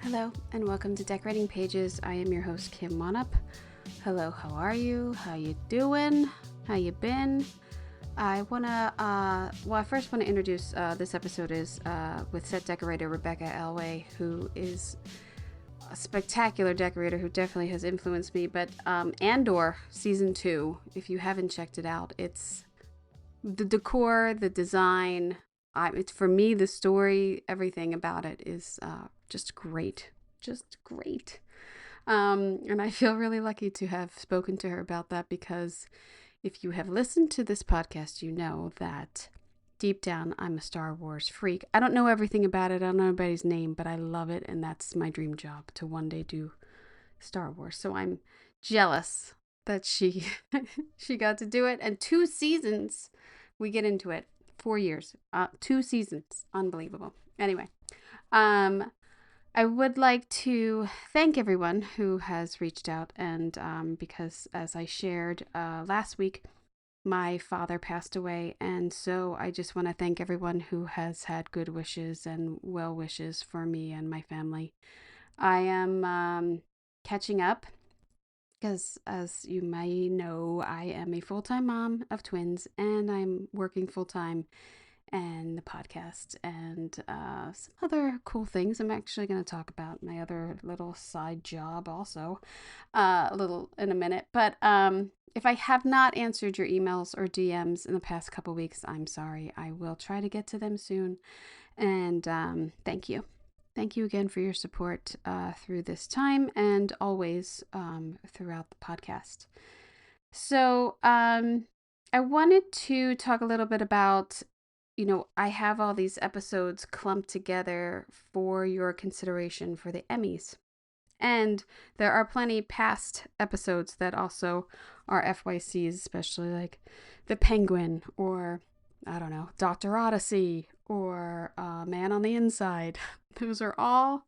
Hello and welcome to Decorating Pages. I am your host, Kim Wannop. Hello, how are you? How you doing? How you been? I first want to introduce this episode is with set decorator Rebecca Alleway, who is a spectacular decorator who definitely has influenced me. But Andor season 2, if you haven't checked it out, it's the decor, the design. It's for me, the story, everything about it is just great. And I feel really lucky to have spoken to her about that, because if you have listened to this podcast, you know that deep down I'm a Star Wars freak. I don't know everything about it. I don't know anybody's name, but I love it. And that's my dream job, to one day do Star Wars. So I'm jealous that she got to do it. And 2 seasons, we get into it. 4 years, 2 seasons, unbelievable. Anyway, I would like to thank everyone who has reached out, and because as I shared last week, my father passed away, and so I just want to thank everyone who has had good wishes and well wishes for me and my family. I am catching up, because as you may know, I am a full-time mom of twins, and I'm working full-time and the podcast and some other cool things I'm actually going to talk about. My other little side job also a little in a minute. But if I have not answered your emails or DMs in the past couple weeks, I'm sorry. I will try to get to them soon. And thank you. Thank you again for your support through this time and always throughout the podcast. So I wanted to talk a little bit about, I have all these episodes clumped together for your consideration for the Emmys. And there are plenty past episodes that also are FYCs, especially like The Penguin or, I don't know, Dr. Odyssey or Man on the Inside. Those are all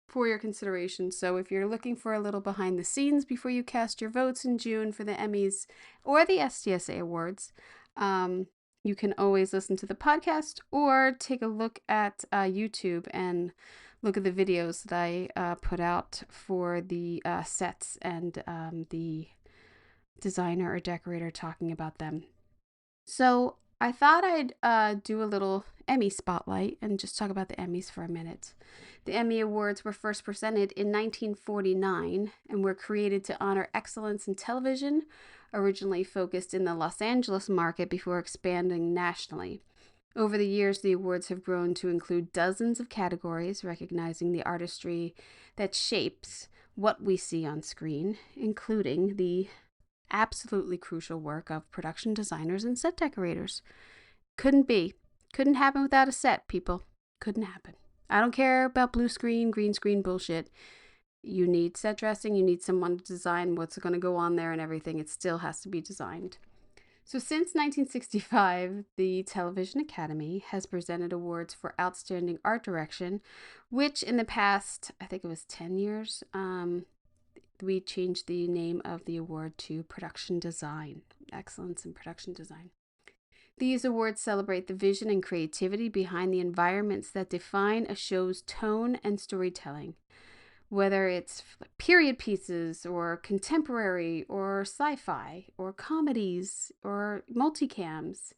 for your consideration. So if you're looking for a little behind the scenes before you cast your votes in June for the Emmys or the STSA Awards, you can always listen to the podcast or take a look at YouTube and look at the videos that I put out for the sets and the designer or decorator talking about them. So I thought I'd do a little Emmy spotlight and just talk about the Emmys for a minute. The Emmy Awards were first presented in 1949 and were created to honor excellence in television, originally focused in the Los Angeles market before expanding nationally. Over the years, the awards have grown to include dozens of categories, recognizing the artistry that shapes what we see on screen, including the absolutely crucial work of production designers and set decorators. Couldn't happen without a set, people. Couldn't happen. I don't care about blue screen, green screen bullshit. You need set dressing, you need someone to design what's going to go on there and everything. It still has to be designed. So since 1965, the Television Academy has presented awards for outstanding art direction, which in the past, I think it was 10 years, we changed the name of the award to production design, excellence in production design. These awards celebrate the vision and creativity behind the environments that define a show's tone and storytelling. Whether it's period pieces or contemporary or sci-fi or comedies or multicams,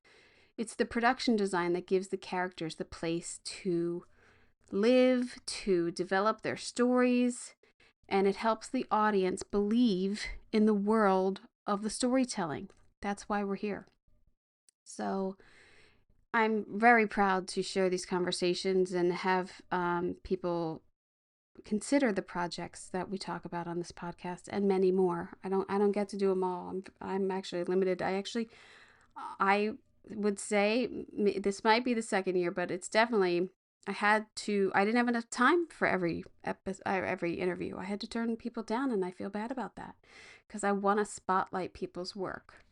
it's the production design that gives the characters the place to live, to develop their stories, and it helps the audience believe in the world of the storytelling. That's why we're here. So I'm very proud to share these conversations and have people consider the projects that we talk about on this podcast and many more. I don't get to do them all. I'm actually limited. I would say this might be the second year, but it's definitely, I didn't have enough time for every interview. I had to turn people down, and I feel bad about that because I want to spotlight people's work.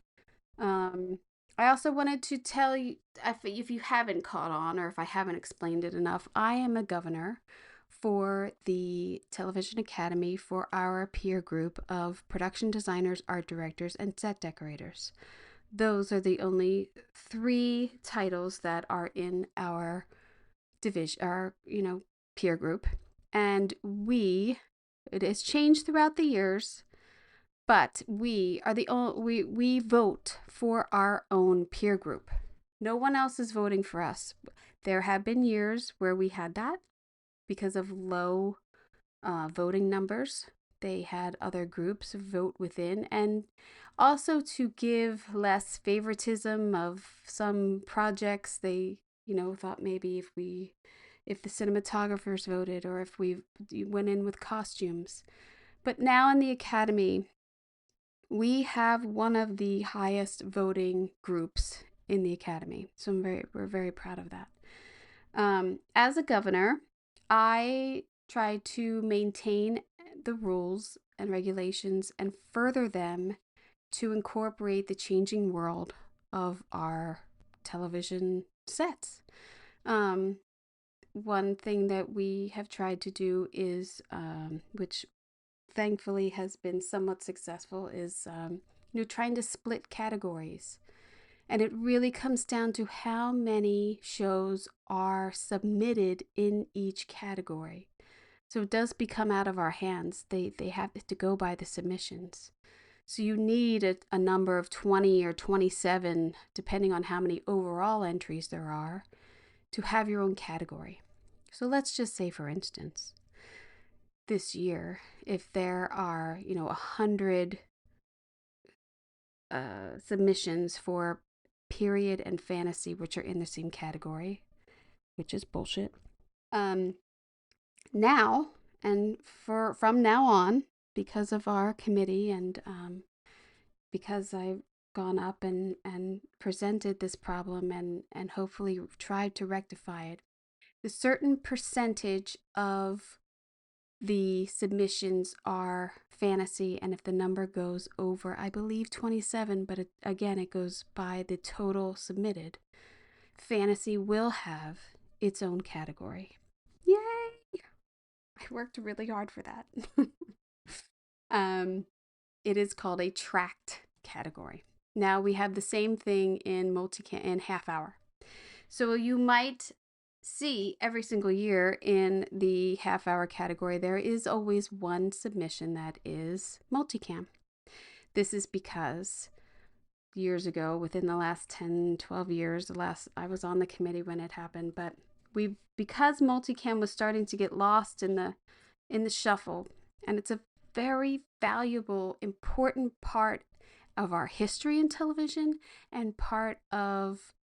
I also wanted to tell you, if you haven't caught on or if I haven't explained it enough, I am a governor for the Television Academy for our peer group of production designers, art directors, and set decorators. Those are the only 3 titles that are in our division, our peer group. And it has changed throughout the years, but we are the only, we vote for our own peer group. No one else is voting for us. There have been years where we had that because of low voting numbers. They had other groups vote within, and also to give less favoritism of some projects. They, thought maybe if the cinematographers voted, or if we went in with costumes. But now in the Academy, we have one of the highest voting groups in the Academy. So we're very proud of that. As a governor, I try to maintain the rules and regulations and further them to incorporate the changing world of our television sets. One thing that we have tried to do is, which thankfully has been somewhat successful, is trying to split categories. And it really comes down to how many shows are submitted in each category. So it does become out of our hands. They have to go by the submissions. So you need a number of 20 or 27, depending on how many overall entries there are, to have your own category. So let's just say, for instance, this year, if there are, 100 submissions for period and fantasy, which are in the same category, which is bullshit. Now, and from now on, because of our committee and because I've gone up and presented this problem and hopefully tried to rectify it, a certain percentage of the submissions are fantasy, and if the number goes over, I believe 27, but it goes by the total submitted, fantasy will have its own category. Yay! I worked really hard for that. It is called a tracked category. Now we have the same thing in in half hour. So you might see every single year in the half hour category, there is always one submission that is multicam. This is because years ago, within the last 10, 12 years, I was on the committee when it happened, but because multicam was starting to get lost in the shuffle, and it's a very valuable, important part of our history in television and part of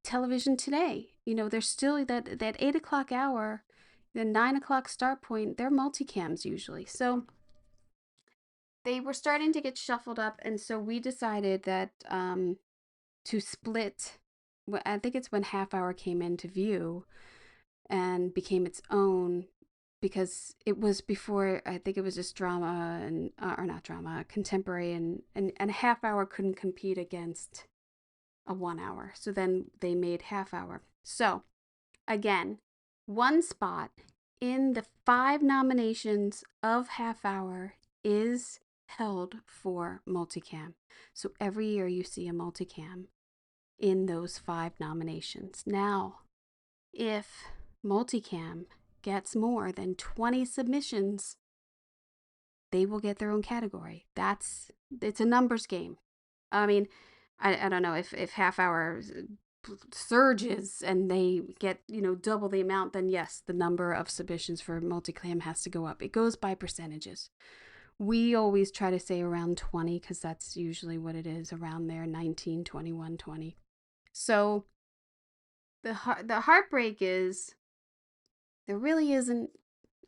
television today. There's still that 8 o'clock hour, the 9 o'clock start point, they're multicams usually. So they were starting to get shuffled up, and so we decided that to split. I think it's when half hour came into view and became its own, because it was before, I think it was just drama and or not drama, contemporary, and a half hour couldn't compete against a 1 hour. So then they made half hour. So again, one spot in the 5 nominations of half hour is held for multicam. So every year you see a multicam in those 5 nominations. Now, if multicam gets more than 20 submissions, they will get their own category. It's a numbers game. I mean, I don't know if half hour surges and they get double the amount, then yes, the number of submissions for multicam has to go up. It goes by percentages. We always try to say around 20, because that's usually what it is, around there, 19, 21, 20. So the heartbreak is there really isn't,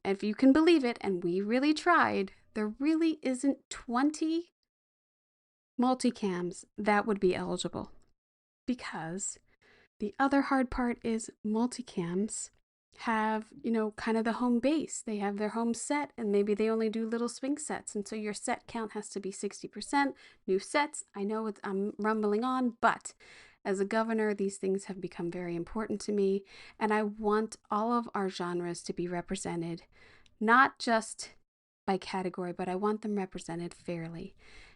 if you can believe it, and we really tried, there really isn't 20 multicams that would be eligible, because the other hard part is multicams have, kind of the home base. They have their home set, and maybe they only do little swing sets. And so your set count has to be 60% new sets. I know I'm rumbling on, but as a governor, these things have become very important to me. And I want all of our genres to be represented, not just by category, but I want them represented fairly.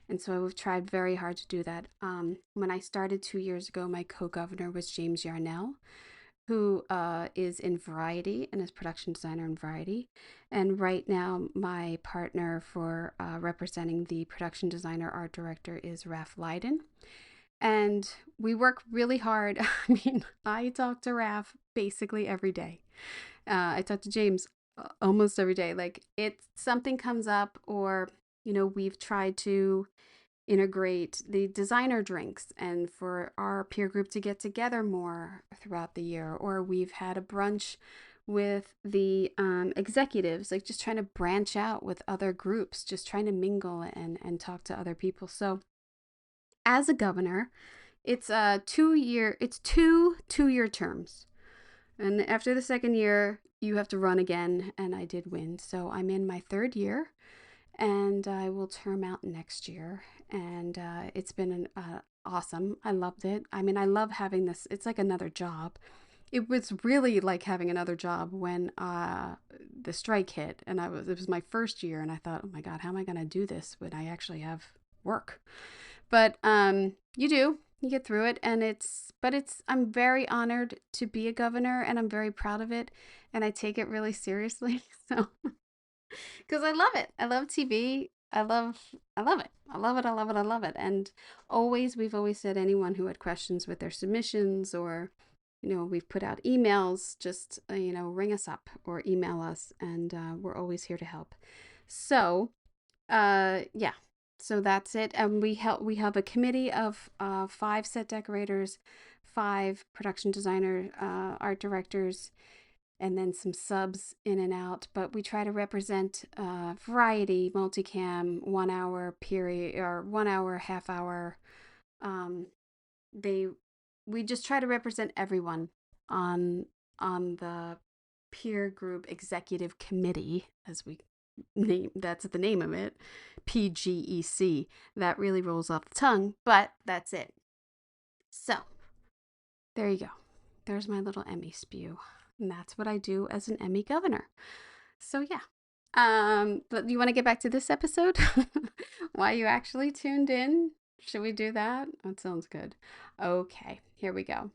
And so I've tried very hard to do that. When I started 2 years ago, my co-governor was James Yarnell. who is in Variety and is production designer in Variety. And right now, my partner for representing the production designer art director is Raf Leiden. And we work really hard. I mean, I talk to Raf basically every day. I talk to James almost every day. Like, it's something comes up, or, we've tried to integrate the designer drinks and for our peer group to get together more throughout the year, or we've had a brunch with the executives, like just trying to branch out with other groups, just trying to mingle and talk to other people. So as a governor, it's two 2-year terms, and after the second year you have to run again, and I did win, so I'm in my third year, and I will term out next year. And it's been awesome. I loved it. I mean, I love having this. It's like another job. It was really like having another job when the strike hit, and it was my first year, and I thought, oh my God, how am I going to do this when I actually have work? But you get through it, and I'm very honored to be a governor, and I'm very proud of it, and I take it really seriously. So because I love it. I love TV. I love it. I love it. I love it. I love it. And we've always said anyone who had questions with their submissions, or, we've put out emails, just, ring us up or email us, and we're always here to help. So, yeah. So that's it. And we have a committee of 5 set decorators, 5 production designer, art directors, and then some subs in and out. But we try to represent variety, multicam, 1 hour period, or 1 hour, half hour. Um, they we just try to represent everyone on the peer group executive committee, as we name, that's the name of it, PGEC. That really rolls off the tongue, but that's it. So there you go. There's my little Emmy spew. And that's what I do as an Emmy governor. So yeah. But you want to get back to this episode? Why you actually tuned in? Should we do that? That sounds good. Okay, here we go.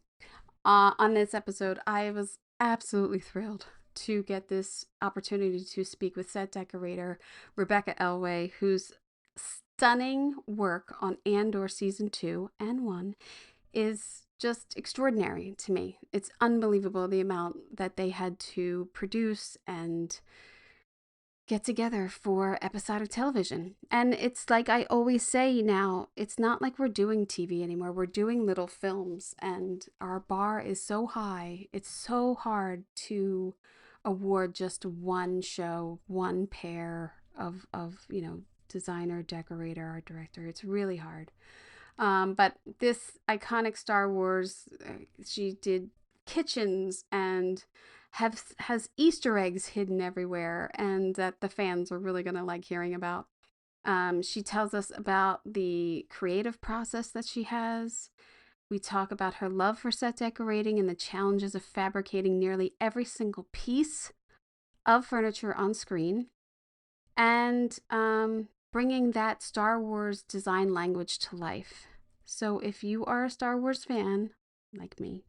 On this episode, I was absolutely thrilled to get this opportunity to speak with set decorator Rebecca Alleway, whose stunning work on Andor season 2 and 1 is just extraordinary to me. It's unbelievable the amount that they had to produce and get together for episodic television. And it's like I always say now, it's not like we're doing TV anymore. We're doing little films, and our bar is so high. It's so hard to award just one show, one pair of designer, decorator, art director. It's really hard. But this iconic Star Wars, she did kitchens and has Easter eggs hidden everywhere, and that the fans are really going to like hearing about. She tells us about the creative process that she has. We talk about her love for set decorating and the challenges of fabricating nearly every single piece of furniture on screen, and bringing that Star Wars design language to life. So if you are a Star Wars fan, like me,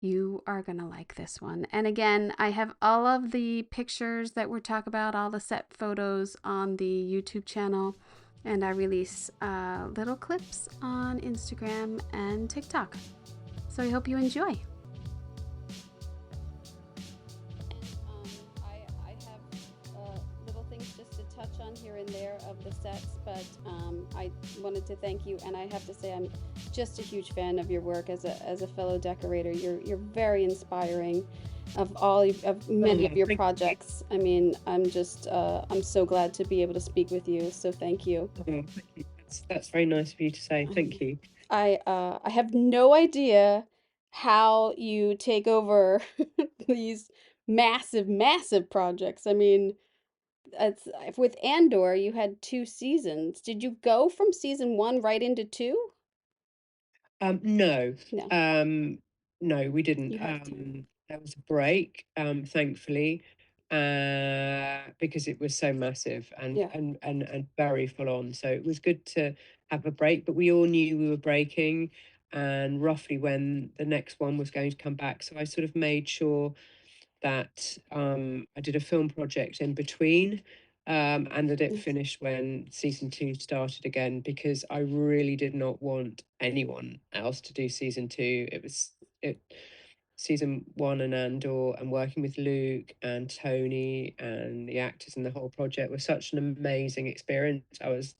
you are going to like this one. And again, I have all of the pictures that we're talking about, all the set photos on the YouTube channel, and I release little clips on Instagram and TikTok. So I hope you enjoy. On here and there of the sets, but I wanted to thank you, and I have to say I'm just a huge fan of your work as a fellow decorator. You're very inspiring of many of your projects. I mean, I'm so glad to be able to speak with you. So thank you. Oh, thank you. That's very nice of you to say. Thank you. I have no idea how you take over these massive projects. I mean, it's with Andor, you had 2 seasons. Did you go from season 1 right into 2? No, No, no, we didn't. you had to. There was a break, thankfully, because it was so massive and Yeah. and very full on. So it was good to have a break, but we all knew we were breaking. and roughly when the next one was going to come back. So I sort of made sure that I did a film project in between, and that it Nice. finished when season two started again, because I really did not want anyone else to do season two. It season one and Andor, and working with Luke and Tony and the actors and the whole project was such an amazing experience. I was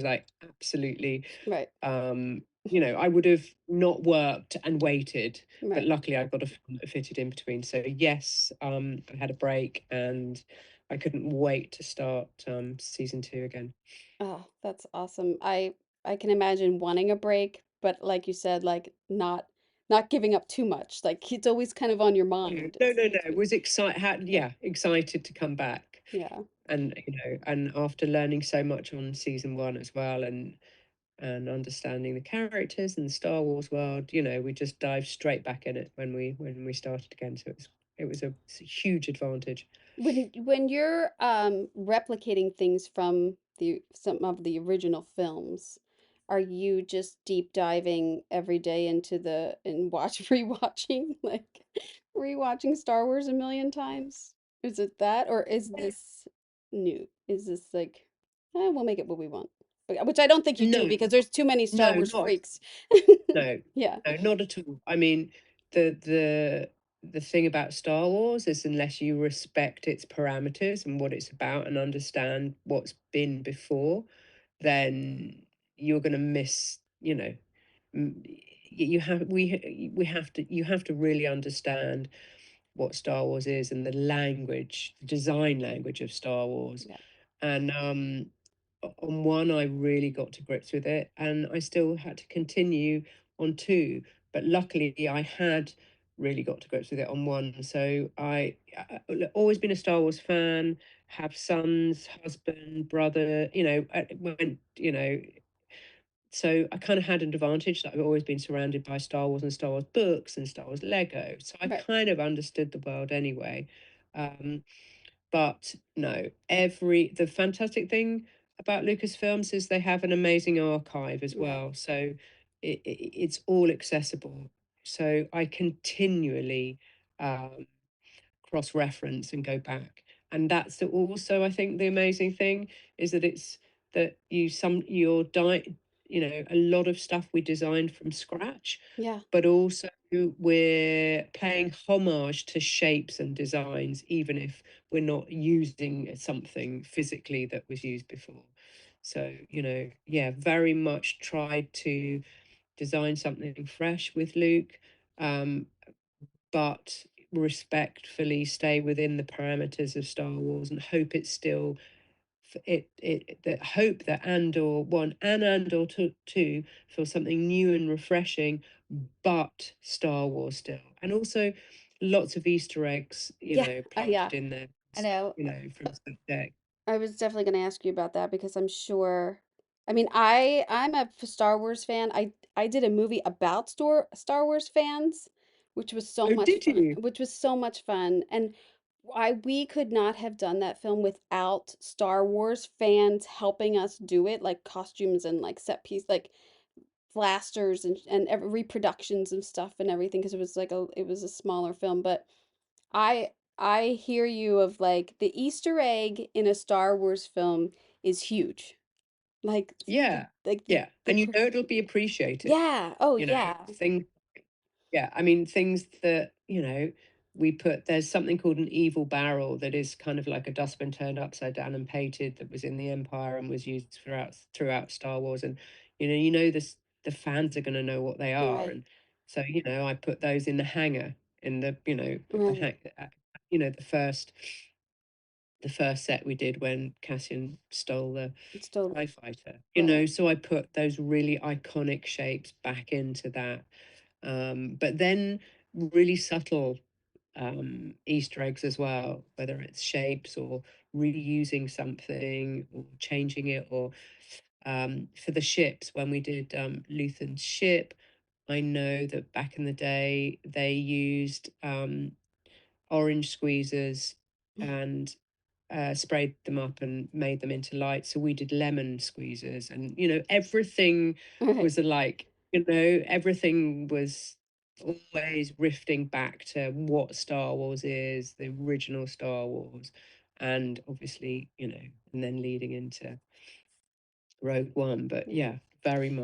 like absolutely, Right. I would have not worked and waited, but Right. luckily I got a film that fitted in between. So yes, I had a break and I couldn't wait to start season two again. Oh, that's awesome. I can imagine wanting a break, but like you said, like not giving up too much. Like it's always kind of on your No, mind no, as no, as no. we Was excited. yeah. Yeah, excited to come back, Yeah. and and after learning so much on season one as well, and understanding the characters and the Star Wars world, we just dived straight back in it when we started again. So it's a huge advantage. When you're replicating things from the some of the original films, are you just deep diving every day into the and watch rewatching like rewatching Star Wars a million times? Is it that or is this new? Is this like we'll make it what we want. Which I don't think you do No, because there's too many Star no, Wars not freaks. no, Yeah. no, not at all. I mean, the the the thing about Star Wars is, unless you respect its parameters and what it's about and understand what's been before, then you're going to miss, m- you have we have to you have to really understand what Star Wars is and the language, the design language of Star Wars. Yeah. And on one, I really got to grips with it, and I still had to continue on two. But luckily, I had really got to grips with it on one. So always been a Star Wars fan, have sons, husband, brother. So I kind of had an advantage that I've always been surrounded by Star Wars and Star Wars books and Star Wars Lego. So I Right. kind of understood the world anyway. Um, but no, the fantastic thing about Lucasfilms is they have an amazing archive as Right. well. So it's all accessible. So I continually um, cross reference and go back. And that's also, I think, the amazing thing is that it's that a lot of stuff we designed from scratch, Yeah. but also we're paying homage to shapes and designs, even if we're not using something physically that was used before. So, yeah, very much tried to design something fresh with Luke. Um, but respectfully stay within the parameters of Star Wars and hope it's still that hope that Andor one and Andor two feel something new and refreshing, but Star Wars still, and also lots of Easter eggs, Yeah. Yeah. planted in there, I know. from subject. I was definitely going to ask you about that because I'm sure. I mean, I'm a Star Wars fan. I did a movie about Star Wars fans, which was so Oh, much did fun. you? Which was so much fun, and I we could not have done that film without Star Wars fans helping us do it, like costumes and like set piece, like blasters and reproductions and stuff and everything, because it was a smaller film, but. I I hear you of like the Easter egg in a Star Wars film is huge. Like Yeah, the yeah, and it'll be appreciated. yeah. Oh You know, yeah. things Yeah, I mean, things that, we put, there's something called an evil barrel that is kind of like a dustbin turned upside down and painted, that was in the Empire and was used throughout Star Wars. And, this the fans are going to know what they are. Right. And so, I put those in the hangar, in the, Right. the first set we did when Cassian stole the It's still TIE fighter, right. so I put those really iconic shapes back into that, but then really subtle Easter eggs as well, whether it's shapes or reusing something or changing it, or for the ships, when we did Luthen's ship, I know that back in the day they used orange squeezers and sprayed them up and made them into light. So we did lemon squeezers, and everything Right. was alike. everything was always rifting back to what Star Wars is, the original Star Wars, and obviously, and then leading into Rogue One. But Yeah. yeah, very How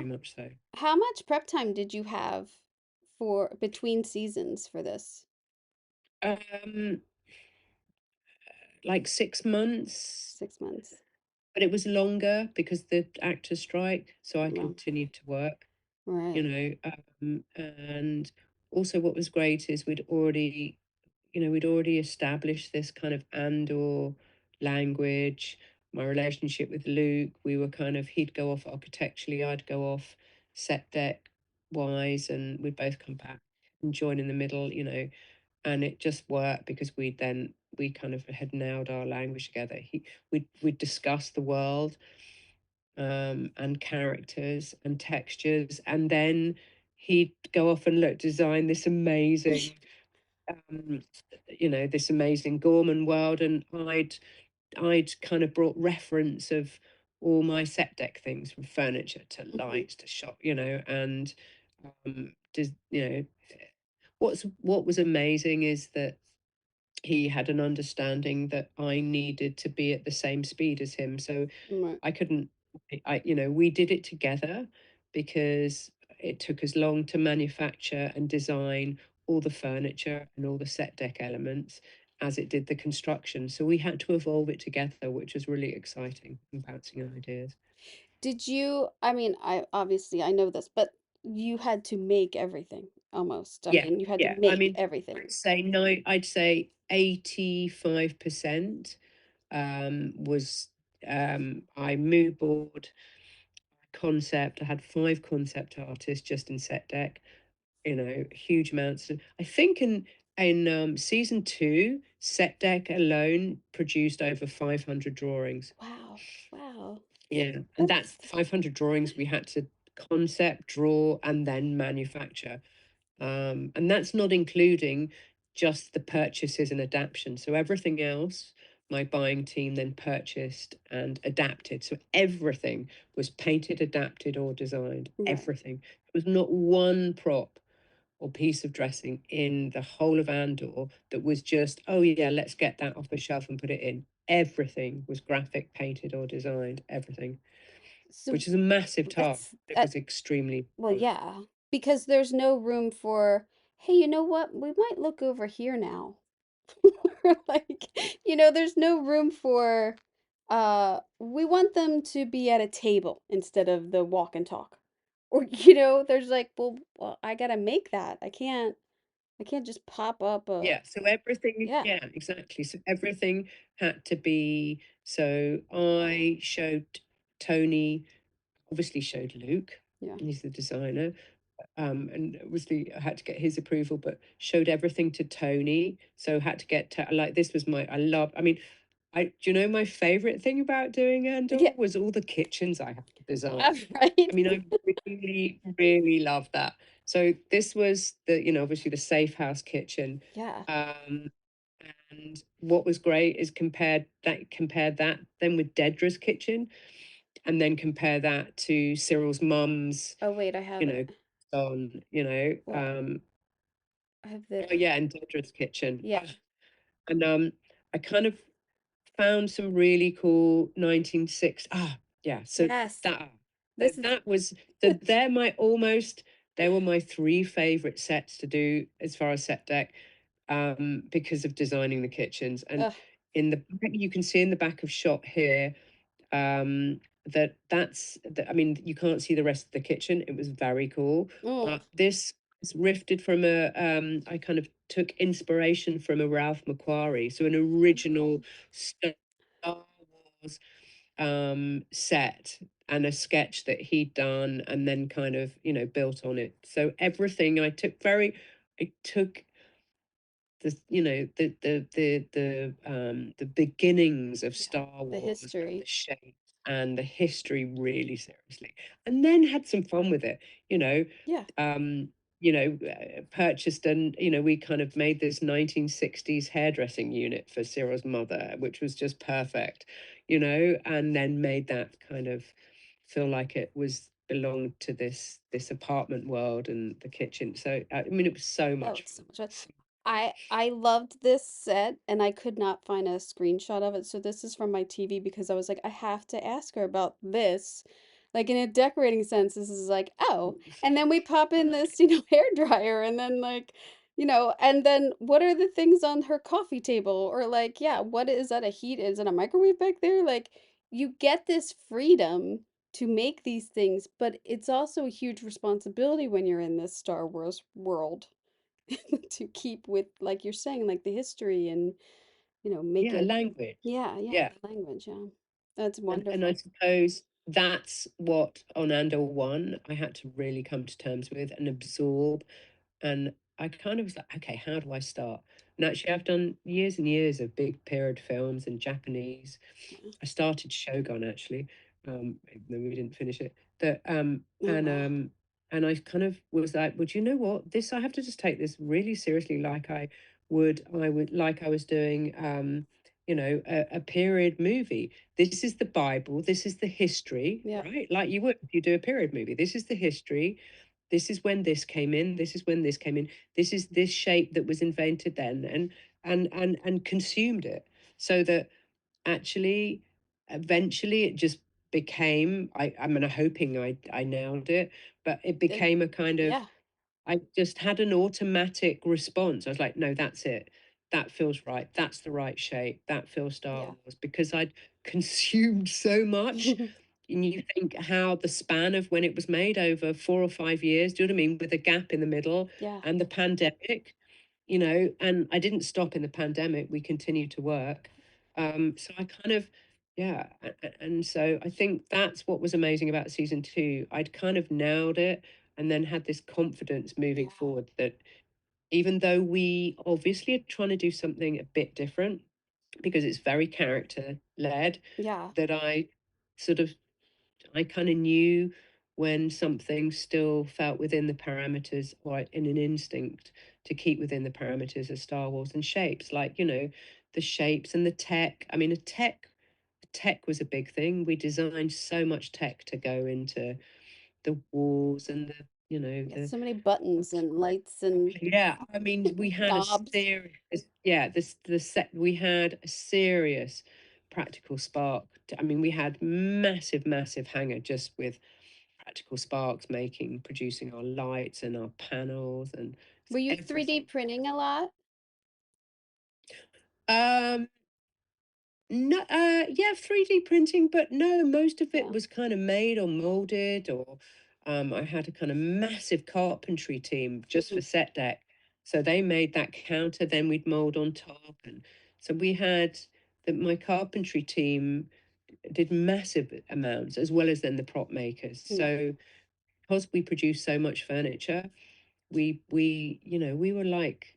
much so. how much prep time did you have for between seasons for this? Um, like 6 months, 6 months. but it was longer because the actors strike, so I Well, continued to work. right. And also what was great is we'd already established this kind of Andor language, my relationship with Luke. We were kind of, he'd go off architecturally, I'd go off set deck wise, and we'd both come back and join in the middle, and it just worked because we kind of had nailed our language together. We'd discuss the world, and characters and textures, and then he'd go off and design um, this amazing Gorman world, and I'd kind of brought reference of all my set deck things, from furniture to Hmm. lights to shop, and just what was amazing is that he had an understanding that I needed to be at the same speed as him. So Right. I couldn't, we did it together because it took as long to manufacture and design all the furniture and all the set deck elements as it did the construction. So we had to evolve it together, which was really exciting and bouncing ideas. Did you, I mean, I know this, but you had to make everything almost. I Yeah, mean, you had to yeah. I make mean, everything. I'd say 85% was I mood board concept. I had 5 concept artists just in set deck, huge amounts of, I think in season 2, set deck alone produced over 500 drawings. Wow. Wow. Yeah, and that That's 500 drawings we had to concept, draw, and then manufacture. And that's not including just the purchases and adaptation. So everything else, my buying team then purchased and adapted. So everything was painted, adapted, or designed. right. Everything. There was not one prop or piece of dressing in the whole of Andor that was just, oh yeah, let's get that off the shelf and put it in. Everything was graphic, painted, or designed. Everything, So which is a massive task. that's It that was extremely well, fun. yeah, because there's no room for, hey, you know what? We might look over here now. Like, there's no room for we want them to be at a table instead of the walk and talk. Or, there's like, well, I gotta make that. I can't just pop up a Yeah, so everything, yeah. yeah, exactly. So everything had to be, so Wow. I showed Tony, obviously showed Luke, Yeah. he's the designer, and obviously I had to get his approval, but showed everything to Tony. So had to get to, like, this was I love, I mean, do you know my favorite thing about doing Andor Yeah. was all the kitchens I had to design. I Right. mean, I really, really love that. So this was obviously the safe house kitchen. Yeah. Um, and what was great is compared that then with Dedra's kitchen, and then compare that to Cyril's mum's, Oh wait, I have you it. know, on, What? I have the oh yeah, and Dedra's kitchen. yeah. And I kind of found some really cool 1960s. Yeah. So Yes. that This is that was, so they were my 3 favorite sets to do as far as set deck, because of designing the kitchens. And ugh. you can see in the back of shot here, I mean, you can't see the rest of the kitchen. It was very cool, Mm. but this is rifted from I kind of took inspiration from a Ralph McQuarrie, so an original Star Wars set, and a sketch that he'd done, and then kind of built on it. So everything I took the beginnings of Yeah. Star The Wars and the history. shapes and the history really seriously, and then had some fun with it. You know, Yeah. purchased, and we kind of made this 1960s hairdressing unit for Cyril's mother, which was just perfect. And then made that kind of feel like it was belonged to this apartment world and the kitchen. So I mean, it was so Oh, much it's so fun. much fun. So, I loved this set and I could not find a screenshot of it. So this is from my TV because I was like, I have to ask her about this. Like in a decorating sense, this is like, oh, and then we pop in this, hair dryer and then like, and then what are the things on her coffee table? Or like, yeah, what is that a heat? Is it a microwave back there? Like you get this freedom to make these things, but it's also a huge responsibility when you're in this Star Wars world. To keep with, like you're saying, like the history and, make yeah, it, language. yeah, yeah, Yeah. the language, yeah. That's And I wonderful. suppose that's what on Andor 1 I had to really come to terms with and absorb. And I kind of was like, okay, how do I start? And actually, I've done years and years of big period films and Japanese. Yeah. I started Shogun actually, even though we didn't finish it. Oh, wow. And I kind of was like, well, do you know what? This I have to just take this really seriously, like I was doing, a period movie. This is the Bible. This is the history, Yeah, right? Like you would if you do a period movie. This is the history. This is when this came in. This is when this came in. This is this shape that was invented then, and consumed it, so that actually eventually it just became, I mean, I'm hoping I nailed it, but it it, became a kind of, yeah, I just had an automatic response. I was like, no, that's it. That feels right. That's the right shape. That feels Star yeah. Wars, because I'd consumed so much. And you think how the span of when it was made over 4 or 5 years, do you know what I mean? With a gap in the middle Yeah, and the pandemic, and I didn't stop in the pandemic. We continued to work. So I kind of, yeah. And so I think that's what was amazing about season two. I'd kind of nailed it and then had this confidence moving yeah, forward that even though we obviously are trying to do something a bit different because it's very character led, yeah, that sort of I kind of knew when something still felt within the parameters, or in an instinct to keep within the parameters of Star Wars and shapes, like, the shapes and the tech. I mean, tech was a big thing. We designed so much tech to go into the walls and yeah. So many buttons and the lights and yeah, I mean, we had a knobs. serious, yeah, this the set we had a serious practical spark. I mean, we had massive, massive hanger just with practical sparks producing our lights and our panels and Were you 3D everything. printing a lot? Um, no, yeah, 3D printing, but no, most of it Yeah. was kind of made or molded, or I had a kind of massive carpentry team just Mhm. for set deck. So they made that counter, then we'd mold on top. And so we had my carpentry team did massive amounts, as well as then the prop makers. Yeah. So because we produced so much furniture, we were like,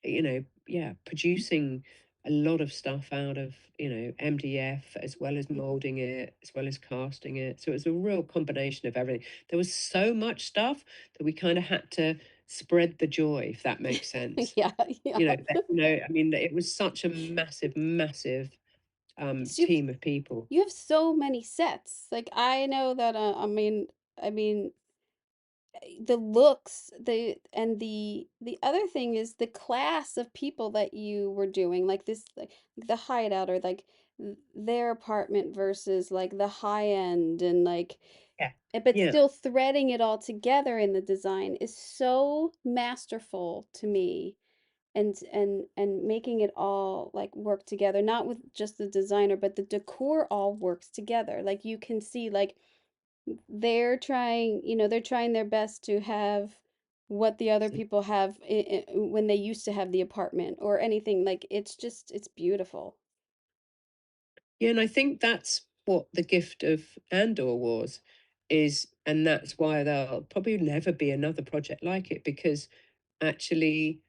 yeah, producing a lot of stuff out of, MDF, as well as Mhm. molding it, as well as you it. So it was a real combination of everything. There was so much stuff that we kind of had to spread the joy, if that makes sense. Yeah, yeah. I mean, it was such a massive, massive So team of people. you have so many sets. Like I know that I mean the looks, the other thing is the class of people that you were doing, like this, like the hideout or like their apartment versus like the high end and like Yeah. but Yeah. still threading it all together in the design is so masterful to me and making it all like work together, not with just the designer but the decor all works together. Like you can see like they're trying their best to have what the other people have when they used to have the apartment or anything. Like it's beautiful. Yeah, and I think that's what the gift of Andor and that's why there'll probably never be another project like it, because actually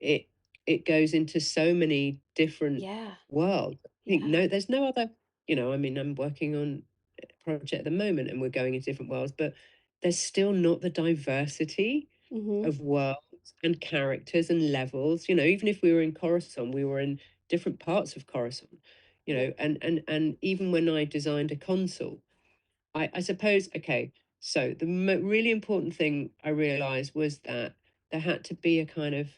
it it goes into so many different Yeah, worlds. I think yeah. there's no other, I mean, I'm working on a project at the moment and we're going into different worlds, but there's still not the diversity Mm-hmm. of worlds and characters and levels. Even if we were in Coruscant, we were in different parts of Coruscant. Yeah. And even when I designed a console, I suppose, okay, So the really important thing I realized was that there had to be a kind of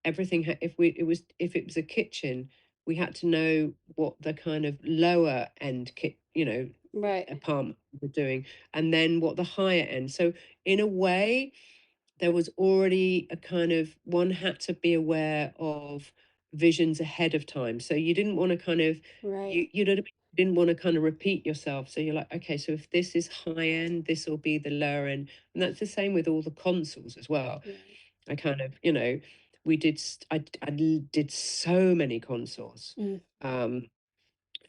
everything. If it was a kitchen, we had to know what the kind of lower end Right. apartment were doing, and then what the higher end. So in a way, there was already a kind of one had to be aware of visions ahead of time. So you didn't want to kind of Right. you didn't want to kind of repeat yourself. So you're like, okay, so if this is high end, this will be the lower end. And that's the same with all the consoles as well. Right. I kind of, I did so many consoles. Mm. Um,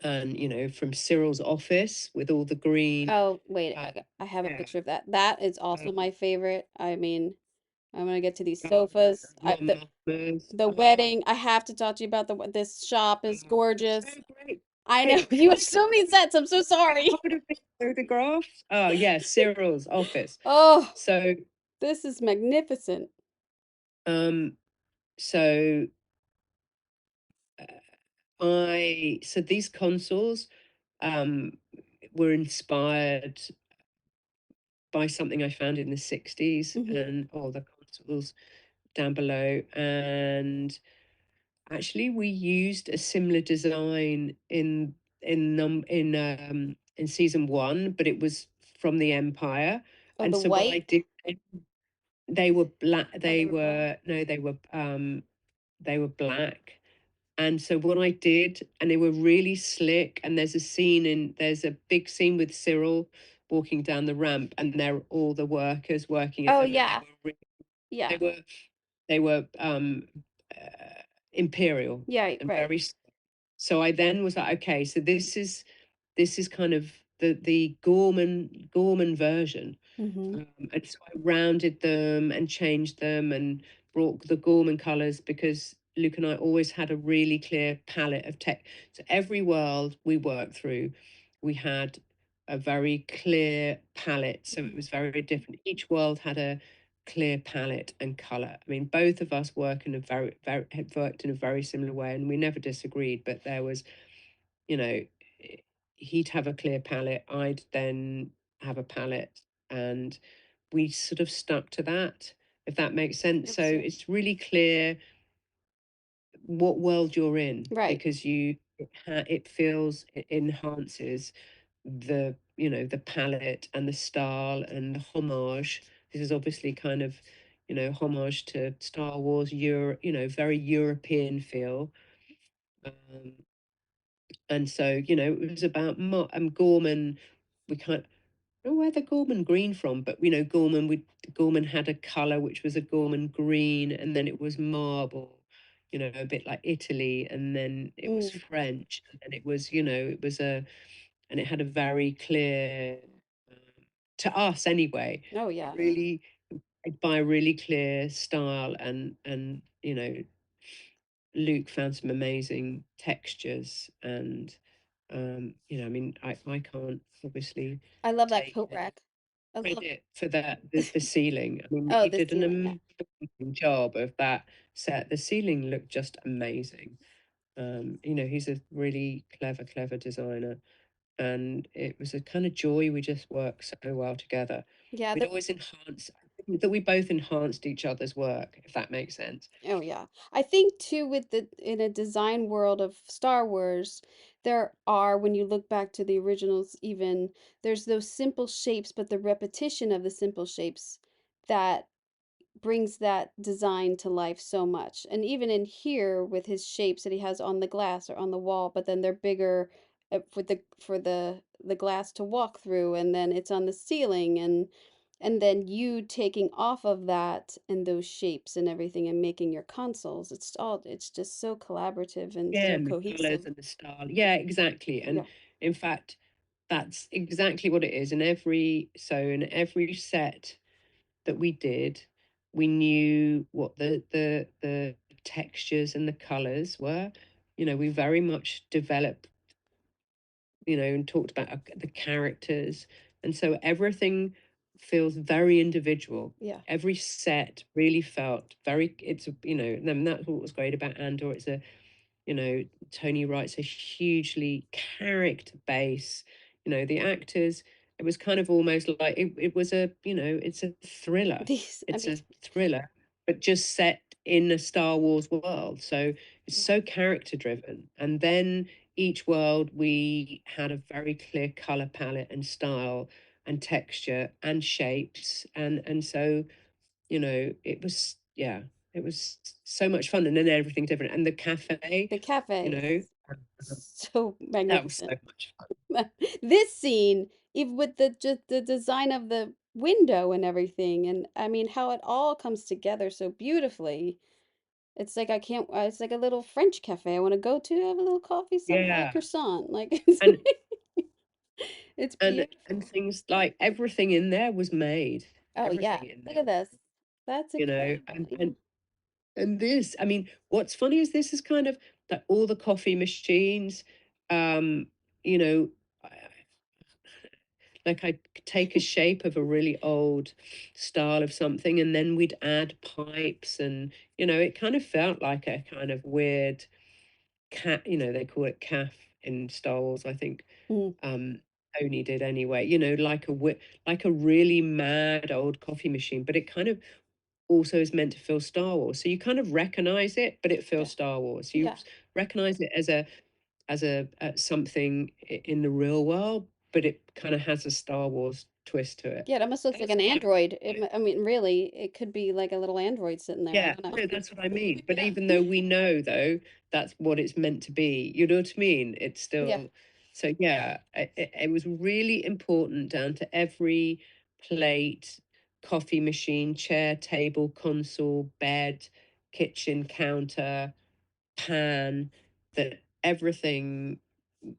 and from Cyril's office with all the green Oh, wait, uh, I have a yeah. picture of that. That is uh, also my favorite. I mean, I'm gonna get to these oh, sofas. Mom Mamas. The wedding. I have to talk to you about this shop is So gorgeous. great. I know Hey, you can have I so many sets. I'm so get sorry. hold of these photographs? Oh, yeah, Cyril's office. Oh, So, this is magnificent. um, so so these consoles, um, were inspired by something I found in the 60s Hmm. and all the consoles down below. And actually, we used a similar design in season one, but it was from the Empire. Oh, And the so what I white. did, they were black. Oh, they were black. They were black. And so what I did, and they were really slick. And there's a big scene with Cyril walking down the ramp, and they're all the workers working at Oh them, and yeah, they yeah, were they were imperial yeah. and Right. so I then was like, okay, so this is kind of the Gorman version. Hmm. And so I rounded them and changed them and brought the Gorman colors because Luke and I always had a really clear palette of tech. So every world we worked through, we had a very clear palette. So it was very different. Each world had a clear palette and color. I mean, both of us had worked in a very similar way, and we never disagreed. But there was, you know, he'd have a clear palette, I'd then have a palette, and we sort of stuck to that, if that makes sense. So Yes. it's really clear what world you're in Right. because it feels it enhances the palette and the style and the homage. This is obviously kind of homage to Star Wars, very European feel. Um, and so it was about Gorman. We can't know where the Gorman green from, but Gorman had a color which was a Gorman green, and then it was marble, a bit like Italy, and then it was Mm. French, and then and it had a very clear, to us anyway, Oh a yeah. really by a really clear style, and Luke found some amazing textures, and I mean, I can't obviously I love that take coat any rack. I love. credit for the ceiling. I mean, Oh, he the did an ceiling. Yeah. amazing job of that set. The ceiling looked just amazing. He's a really clever designer, and it was a kind of joy. We just worked so well together. Yeah. We'd always I think that we both enhanced each other's work, if that makes sense. Oh yeah. I think too with the in a design world of Star Wars, there are when you look back to the originals even there's those simple shapes, but the repetition of the simple shapes that brings that design to life so much. And even in here with his shapes that he has on the glass or on the wall, but then they're bigger for the glass to walk through, and then it's on the ceiling, and then you taking off of that and those shapes and everything and making your consoles. It's just so collaborative and Yeah, so and the colors cohesive. and the style. Yeah, exactly. And Yeah. in fact, that's exactly what it is. In every set that we did, we knew what the textures and the colors were. We very much developed, and talked about the characters, and so everything feels very individual. Yeah. Every set really felt very. And that's what was great about Andor. Tony writes a hugely character base. The actors. it was kind of almost like it was a, you know, it's a thriller. These, I It's mean, a thriller, but just set in a Star Wars world. So it's yeah, so character driven. And then each world we had a very clear color palette and style and texture and shapes. And so, you know, it was, yeah, it was so much fun. And then everything different. And the cafe, the you cafe know, is so that was so magnificent. much fun. This scene, even with the just the design of the window and everything, and I mean how it all comes together so beautifully. It's like I can't. It's like a little French cafe I want to go to, have a little coffee, some Yeah. croissant. Like And it's and beautiful. things like everything in there was made. Oh yeah, Everything in look there at was this. That's you know, incredible. Yeah. and this, I mean, what's funny is this is kind of like all the coffee machines, um, you know, like I'd take a shape of a really old style of something, and then we'd add pipes, and you know, it kind of felt like a kind of weird cat, you know, they call it calf in Star Wars, I think. Mm, Um, Tony did anyway, you know, like a really mad old coffee machine, but it kind of also is meant to feel Star Wars. So you kind of recognize it, but it yeah. feels Star Wars. You Yeah. recognize it as a something in the real world, but it kind of has a Star Wars twist to it. Yeah, it almost looks like That's an kind of android. I mean, really, it could be like a little android sitting there. I yeah, don't know. no, that's what I mean. But Yeah. even though we know though that's what it's meant to be, you know what I mean? It's Yeah. still so yeah, it was really important down to every plate, coffee machine, chair, table, console, bed, kitchen counter, pan, that everything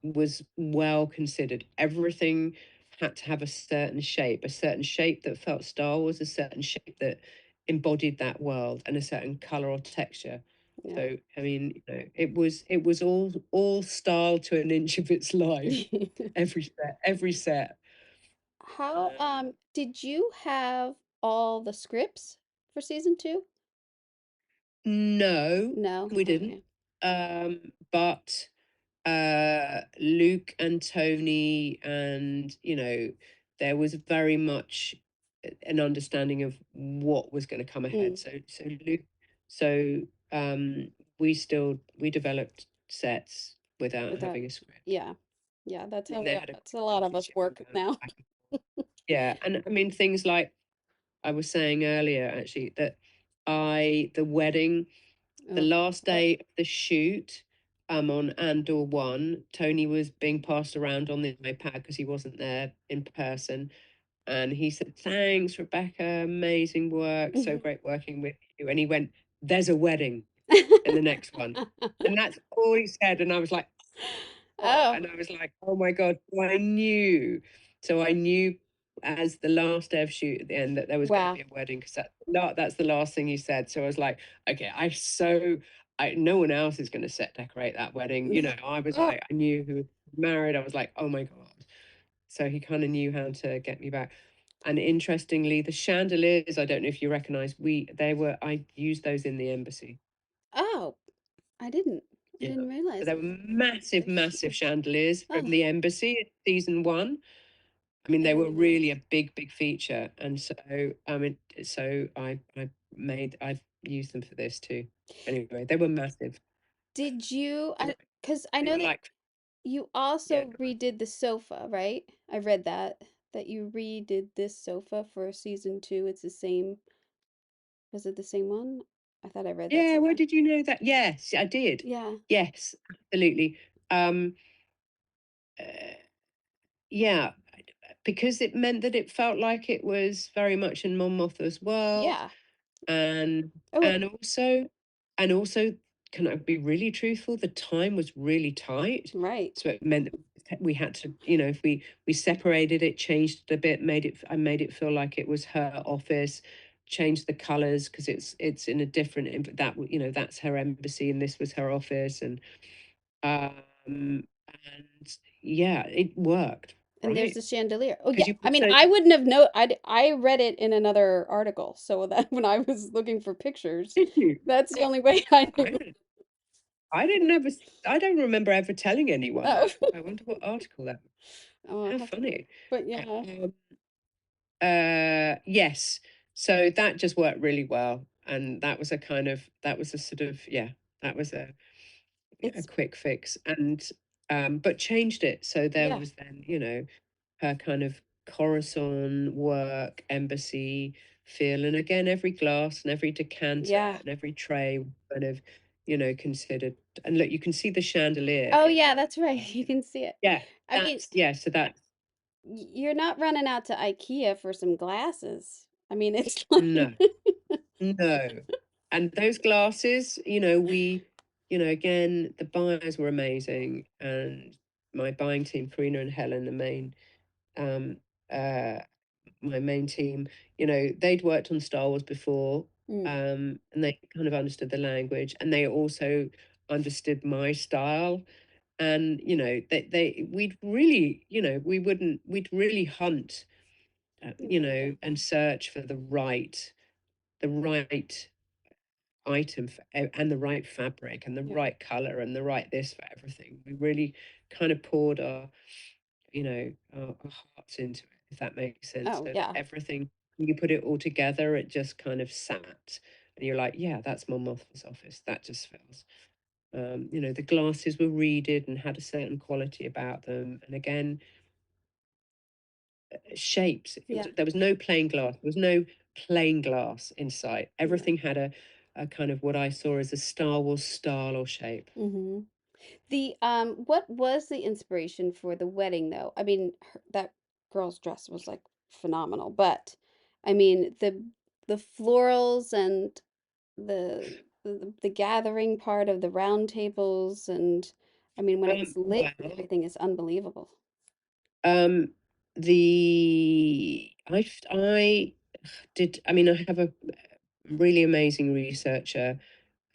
was well considered. Everything had to have a certain shape that felt Star Wars, a certain shape that embodied that world, and a certain color or texture. So, I mean, you know, it was all style to an inch of its life. Yeah. Every set, every set. How did you have all the scripts for season 2? No, No. we didn't. Okay. But Luke and Tony, and you know, there was very much an understanding of what was going to come ahead. Mm, So Luke, so we developed sets without without having a script. yeah. Yeah, that's I how mean, we they are. had a That's a great lot of us relationship and work bounced now. back and forth. Yeah, and I mean things like I was saying earlier actually that the wedding, the Oh, last day of the shoot, on Andor 1, Tony was being passed around on the iPad because he wasn't there in person. And he said, "Thanks, Rebecca. Amazing work. So great working with you." And he went, "There's a wedding in the next one." And that's all he said. And I was like, "Oh," oh, and I was like, "Oh my God." So I knew. So I knew as the last day of shoot at the end that there was going to wow. be a wedding because that's the last thing he said. So I was like, okay, no one else is going to set decorate that wedding. You know, I was Oh, like, I knew who was married. I was like, oh my God. So he kind of knew how to get me back. And interestingly, the chandeliers, I don't know if you recognize, I used those in the embassy. oh, I Yeah. didn't So realize. there were massive, They're massive huge. chandeliers from Oh, the embassy in season one. I mean, I they were didn't really realize. a big, big feature. And so, I mean, so I've used them for this too. Anyway, they were massive. Did you, They were, because I they know were that like, you yeah, also go on. redid the sofa, right? I read that you redid this sofa for season 2. It's the same. Was it the same one? I thought I read that Yeah, where somewhere. did you know that? Yes, I did. Yeah. Yes, absolutely. Uh, yeah, because it meant that it felt like it was very much in Mon Mothma's world, Yeah. and Oh, and also and also, can I be really truthful? The time was really tight, right. so it meant that we had to, you know, if we separated it, changed it a bit, I made it feel like it was her office, changed the colors because it's in a different you know, that's her embassy and this was her office, and yeah, it worked, And there's right? the chandelier. Oh Because yeah. you I mean, also I wouldn't have I read it in another article. So that when I was looking for pictures, did you? that's the only way I I knew. don't I didn't ever I don't remember ever telling anyone Oh. that. I wonder what article that was. Oh, How funny. but yeah. Um, yes. So that just worked really well, and that was a sort of, yeah, that was a It's quick fix, and but changed it. So there yeah. was then, her kind of Coruscant work, embassy feel, and again, every glass and every decanter Yeah. and every tray kind of, considered. And look, you can see the chandelier Oh, in yeah, that. that's right. You can see it. Yeah, I mean, so that's you're not running out to IKEA for some glasses. I mean, it's like no. No. And those glasses, again, the buyers were amazing. And my buying team, Karina and Helen, um, uh, my main team, they'd worked on Star Wars before, Mm, and they kind of understood the language, and they also understood my style. And, we'd really, we'd really hunt, yeah. and search for the right item and the right fabric and the Yeah. right color and the right this for everything. We really kind of poured our hearts into it, if that makes sense. Oh, So that yeah. everything, when you put it all together, it just kind of sat. And you're like, yeah, that's my Martha's office. That just feels. The glasses were reeded and had a certain quality about them. And again, shapes. Yeah. There was no plain glass. There was no plain glass in sight. Yeah. Everything had a kind of what I saw as a Star Wars style or shape. Hmm. What was the inspiration for the wedding though? I mean, that girl's dress was like phenomenal, but I mean, the florals and the gathering part of the round tables and I mean, when it was lit and Well, everything is unbelievable. um, I did. I mean, I have a really amazing researcher,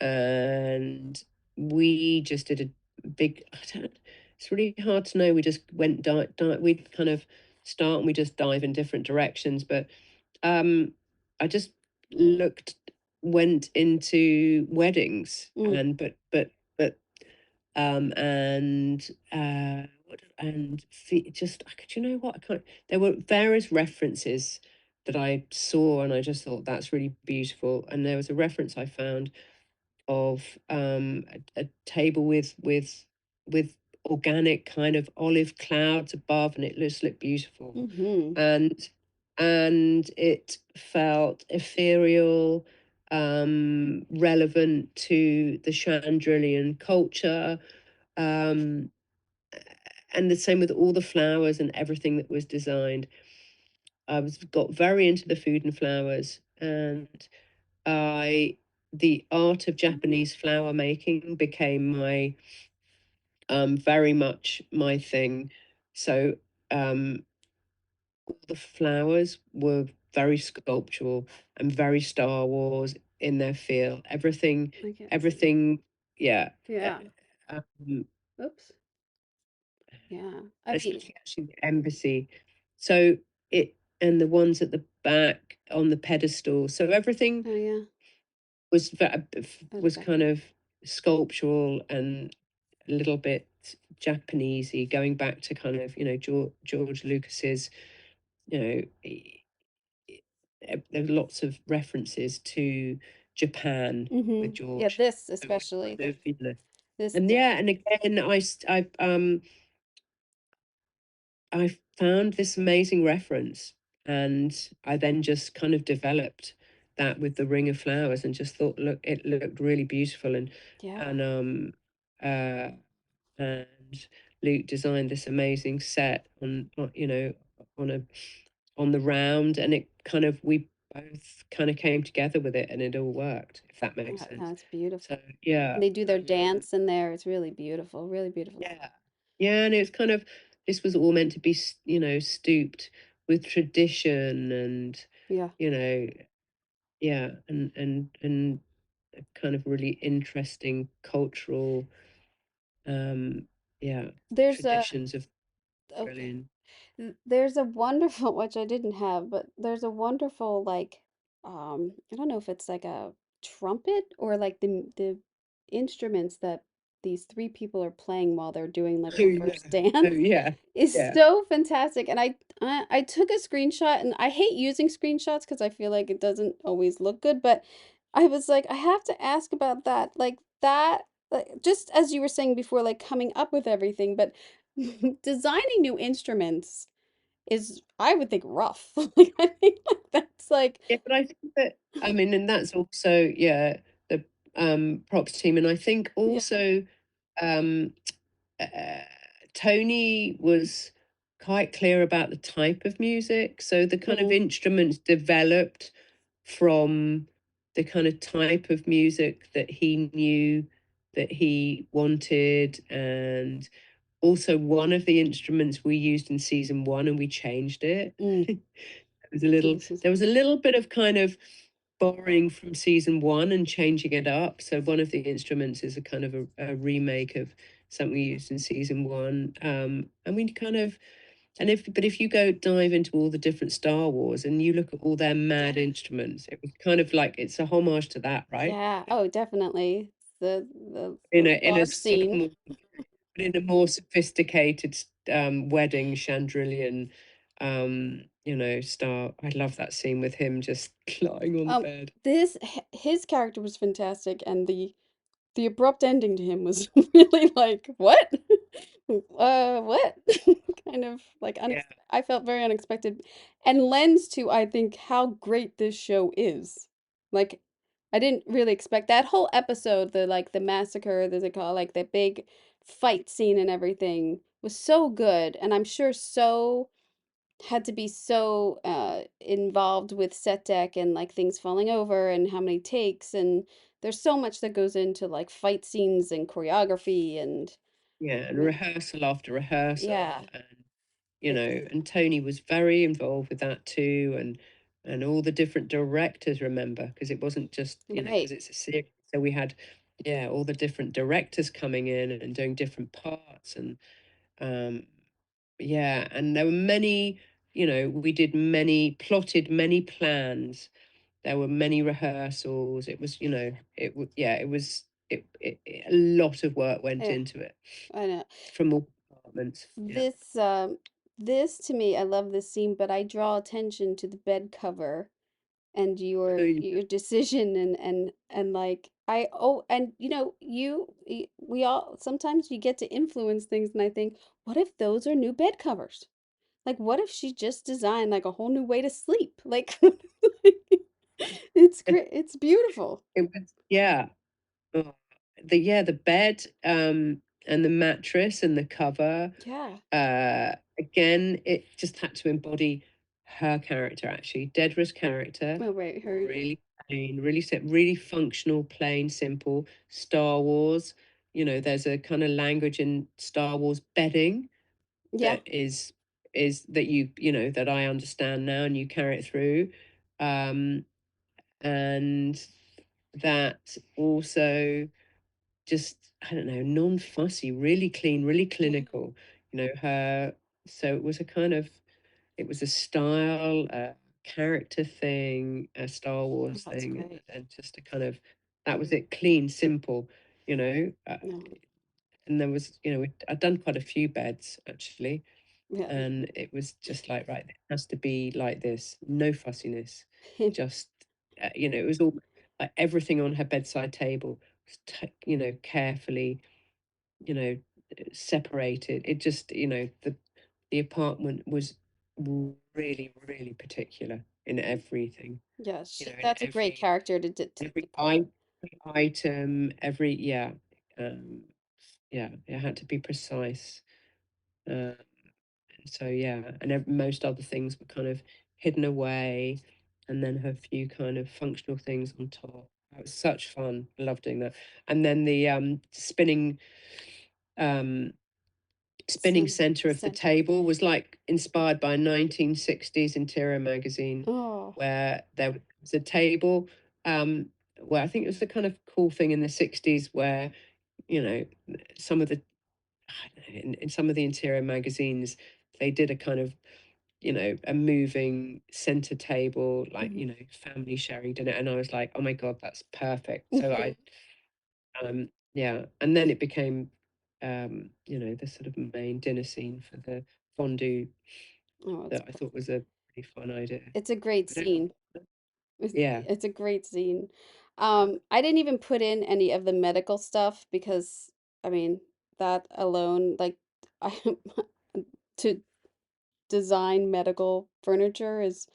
and we just did a big. I don't, it's really hard to know. We just went we'd kind of start and we just dive in different directions, but I just looked went into weddings, Mm, and but and just do you know what, I can't, there were various references that I saw, and I just thought that's really beautiful. And there was a reference I found of a table with organic kind of olive clouds above, and it just looked beautiful. mm-hmm. And it felt ethereal, relevant to the Chandrilan culture, um, and the same with all the flowers and everything that was designed. I was got very into the food and flowers, and I the art of Japanese flower making became my very much my thing. So all the flowers were very sculptural and very Star Wars in their feel. I can't see. Everything, yeah. Yeah. Um, Oops. Yeah. I mean, Especially actually the embassy. So it and the ones at the back on the pedestal. So everything oh yeah. Oh, the was back. kind of sculptural and a little bit Japanesey, going back to kind of George Lucas's. You know, there are lots of references to Japan with Mm-hmm. Yeah, George. this So we especially. kind of, This and yeah, and again, I found this amazing reference, and I then just kind of developed that with the ring of flowers, and just thought, look, it looked really beautiful. yeah. And uh and Luke designed this amazing set on a on the round, and it kind of we both kind of came together with it, and it all worked, if that makes No, sense. it's beautiful. So yeah, And they do their dance in there. It's really beautiful. Really beautiful. yeah, yeah, and it's kind of, this was all meant to be stooped with tradition, and Yeah. you know yeah, and a kind of really interesting cultural, um yeah, There's a traditions of okay. brilliant. There's a wonderful which I didn't have, but there's a wonderful like I don't know if it's like a trumpet or like the instruments that these three people are playing while they're doing like Oh, the yeah. first Oh, dance yeah. is Yeah. so fantastic. And I took a screenshot, and I hate using screenshots because I feel like it doesn't always look good, but I was like, I have to ask about that. Like that, like, just as you were saying before, like coming up with everything, but designing new instruments is, I would think, rough. Like I think like that's like Yeah, but I think that, I mean, and that's also, yeah, the props team. And I think yeah. also um uh, Tony was quite clear about the type of music. So the kind of Mm, instruments developed from the kind of type of music that he knew that he wanted. And also one of the instruments we used in season one and we changed it. mm, Jesus. There was a little bit of kind of borrowing from season one and changing it up. So one of the instruments is a kind of a remake of something we used in season one. And we kind of, but if you go dive into all the different Star Wars and you look at all their mad instruments, it was kind of like it's a homage to that, right? Yeah. Oh, definitely. The In the a large sort of scene. more, in a more sophisticated wedding chandrillion, star. I love that scene with him just lying on the Um, bed. his character was fantastic, and the abrupt ending to him was really like, what? What? Kind of like Yeah, I felt very unexpected, and lends to, I think, how great this show is. Like, I didn't really expect that whole episode, the like the massacre, there's a call like the big fight scene and everything was so good, and I'm sure so had to be so involved with set deck and like things falling over and how many takes, and there's so much that goes into like fight scenes and choreography and yeah, and ma- rehearsal after rehearsal, yeah, and it's and Tony was very involved with that too, and all the different directors, remember, because it wasn't just, right. because it's a series, so we had, yeah, all the different directors coming in and doing different parts, and um yeah, and there were many, we did many, plotted many plans, there were many rehearsals, it was, yeah, a lot of work went Yeah, into it I know. from all departments, yeah. This this to me, I love this scene, but I draw attention to the bed cover and So, your decision, and like I, oh, and we all sometimes you get to influence things, and I think, what if those are new bed covers? Like, what if she just designed like a whole new way to sleep? Like, it's great. It's beautiful. it was, yeah. Oh, the bed, and the mattress and the cover, Yeah. again, it just had to embody her character, actually. Dedra's character, Oh, wait, her. really plain, really functional, plain, simple. Star Wars, there's a kind of language in Star Wars bedding Yeah. that is that that I understand now, and you carry it through. Um, and that also just, I don't know, non-fussy, really clean, really Yeah. clinical. Her, so it was a kind of, it was a style, a character thing, a Star Oh, Wars that's thing, great. and just a kind of, that was it, clean, simple, you know. Uh, No. and there was, I'd done quite a few beds actually, Yeah. and it was just like, right, it has to be like this, no fussiness, just, it was all like everything on her bedside table was, carefully, you know, separated. It just, the apartment was really, really particular in everything, Yeah, in that's a great character to every pull in. item, yeah, yeah, it had to be precise. Uh, so yeah, and most other things were kind of hidden away, and then her few kind of functional things on top. It was such fun. I love doing that. And then the um spinning center of the Center. table was like inspired by a 1960s interior magazine, Oh. where there was a table, where I think it was the kind of cool thing in the 60s where, you know, some of the, I don't know, in some of the interior magazines, they did a kind of, a moving center table, like, Mhm. family sharing dinner. And I was like, oh my God, that's perfect. So yeah, and then it became, you know, the sort of main dinner scene for the fondue Oh, that I thought was a pretty fun idea. it's a great I don't scene. Yeah. It's a great scene. I didn't even put in any of the medical stuff because, I mean, that alone, like, I to design medical furniture is,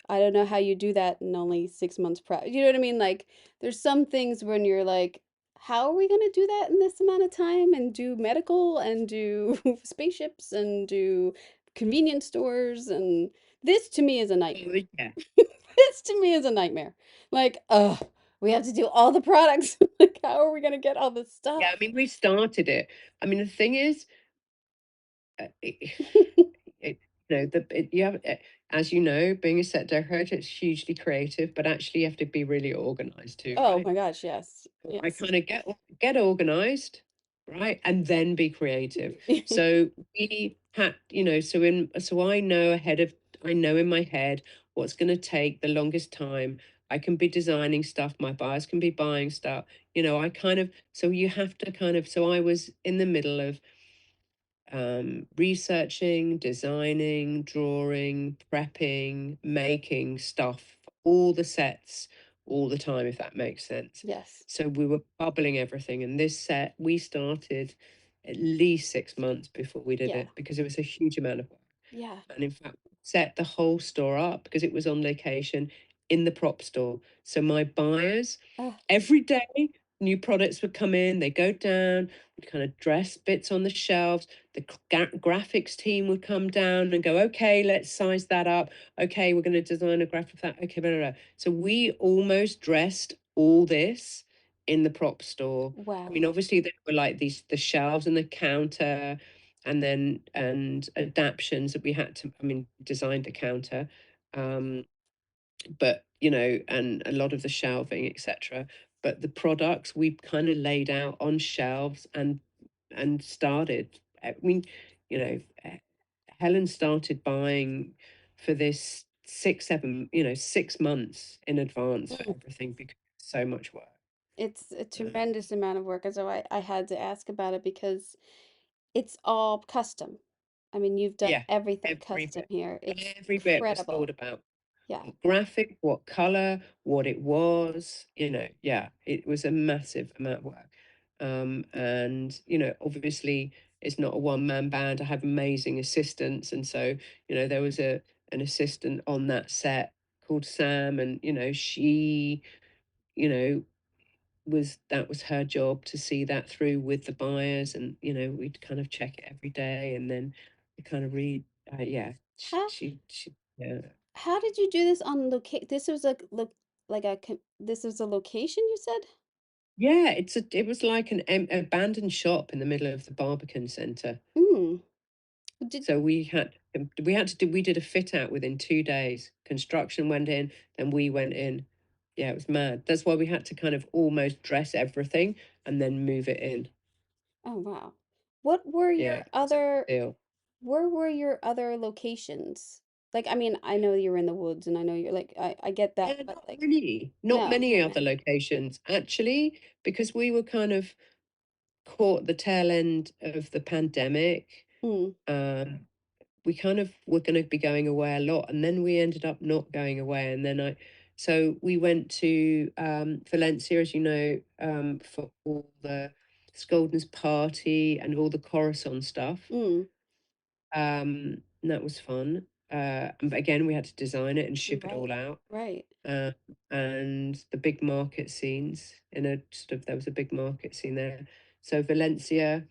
I don't know how you do that in only 6 months prep. You know what I mean? Like, there's some things when you're like, how are we gonna do that in this amount of time and do medical and do spaceships and do convenience stores, and this to me is a nightmare. Oh, yeah. This to me is a nightmare. Like, we have to do all the products. Like, how are we gonna get all this Yeah, stuff? I mean, we started it. I mean, the thing is, it, it you know, you have, as you know, being a set decorator, it's hugely creative, but actually you have to be really organized too, Oh right? my gosh, yes. I Yes. kind of get organized, right? And then be creative. So we had, you know, so I know in my head what's going to take the longest time. I can be designing stuff, my buyers can be buying stuff. You know, I kind of, so you have to kind of, so I was in the middle of researching, designing, drawing, prepping, making stuff, all the sets, all the time, if that makes sense. Yes. So we were bubbling everything. And this set, we started at least 6 months before we did Yeah. it because it was a huge amount of work. Yeah. And in fact, set the whole store up because it was on location in the prop store. So my buyers, Uh, every day, new products would come in, they go down, we'd kind of dress bits on the shelves. The graphics team would come down and go, okay, let's size that up. Okay, we're going to design a graphic for that. Okay, blah, blah, blah. So we almost dressed all this in the prop store. I wow. mean, obviously there were like the shelves and the counter and then and adaptions that we had to, I mean, designed a counter, um, but you know, and a lot of the shelving, etc. But the products we kind of laid out on shelves and started. I mean, you know, Helen started buying for this 6 months in advance for Mm. everything because it's so much work. It's a Uh, tremendous amount of work, and so I had to ask about it because it's all custom. I mean, you've done yeah, everything custom here. It's every bit was thought incredible. about. Yeah. What graphic, what color, what it was, yeah, it was a massive amount of work. And, obviously it's not a one-man band. I have amazing assistants. And so, there was an assistant on that set called Sam, and, she, you know, that was her job to see that through with the buyers. And, we'd kind of check it every day and then we kind of read, yeah, How yeah. how did you do this on this was a this was a location you said? Yeah, it was like an abandoned shop in the middle of the Barbican Centre. Mm. Did So we did a fit out within 2 days. Construction went in, then we went in. Yeah, it was mad. That's why we had to kind of almost dress everything and then move it in. Oh wow. What were Yeah, your it was a big other deal. Where were your other locations? Like, I mean, I know you're in the woods and I know you're like, I get that, Yeah, but like, not no, many not other many. locations actually, because we were kind of caught the tail end of the pandemic. Mm, Um, we kind of were going to be going away a lot, and then we ended up not going away. And then so we went to Valencia, as you know, for all the Scoldens party and all the Coruscant stuff. mm, And that was fun. But again, we had to design it and ship it right, all out. right. Uh, and the big market scenes there was a big market scene there. So Valencia,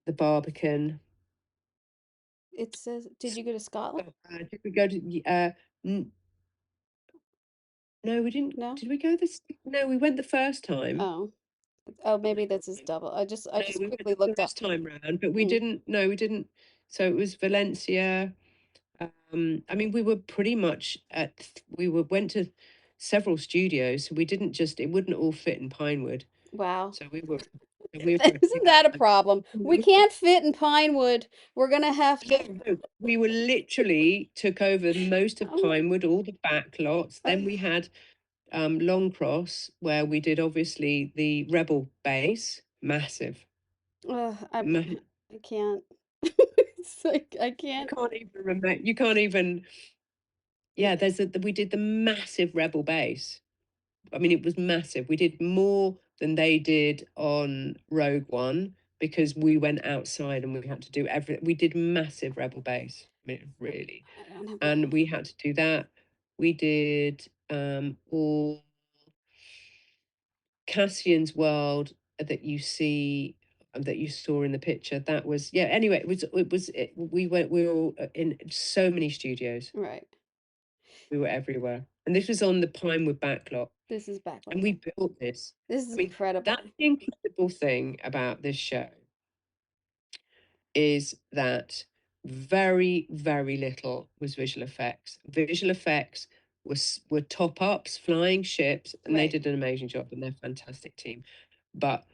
the Barbican. It says, did you go to Scotland? Did we go to? No, we didn't. No? Did we go this? No, we went the first time. Oh, oh, Oh, maybe hang this is on. double. I No, just we went quickly the looked up. first time round, but we Mm, didn't. No, we didn't. So it was Valencia. I mean, we were pretty much went to several studios, so we didn't just. It wouldn't all fit in Pinewood. wow. So we were. Isn't Yeah. that a problem? We can't fit in Pinewood. We're gonna have No, to. no, we were literally took over most of Oh, Pinewood, all the back lots. oh, Then we had Longcross, where we did obviously the Rebel base, massive. Ugh, Ma- I can't. It's like I you can't. can't even remember. You can't even. Yeah, Yeah, we did the massive Rebel base. I mean, it was massive. We did more than they did on Rogue One because we went outside and we had to do everything. We did massive Rebel base. I mean, really, I don't have the. and we had to do that. We did all Cassian's world that you saw in the picture. That was, yeah. Anyway, we were all in so many studios. Right. We were everywhere, and this was on the Pinewood backlot, This is backlog. and we built this. This is I mean, that's incredible. the incredible thing about this show is that very, very little was visual effects. Visual effects were top ups, flying ships, and they Right. did an amazing job, and they're a fantastic team. But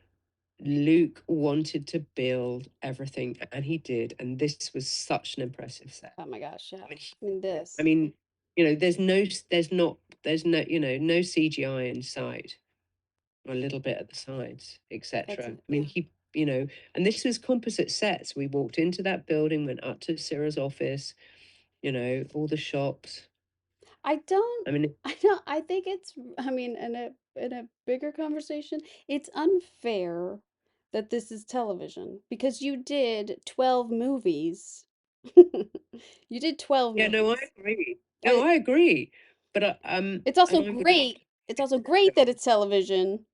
Luke wanted to build everything, and he did. And this was such an impressive set. Oh my gosh, yeah. I mean, I mean I this. mean, there's no CGI in sight, or a little bit at the sides, That's etc. an I mean, yeah. and this was composite sets. We walked into that building, went up to Sarah's office, all the shops. I don't I mean, I don't I think it's I mean in a bigger conversation, it's unfair that this is television because you did 12 movies. You did 12 yeah, no, I movies. agree. No, It, I agree. But it's and also I would love great. to It's see also more great that films. it's television,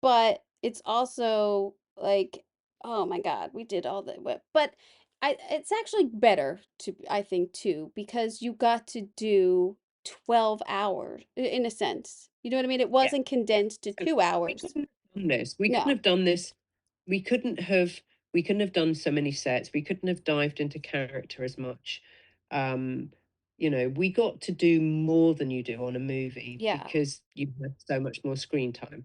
but it's also like, oh my God, we did all that. But it's actually better to, I think, too, because you got to do 12 hours in a sense. You know what I mean? It Yeah, wasn't yeah. condensed to So 2 hours. done this. We couldn't No. have done this. We couldn't have. We couldn't have done so many sets. We couldn't have dived into character as much. Um, we got to do more than you do on a movie Yeah. because you had so much more screen time.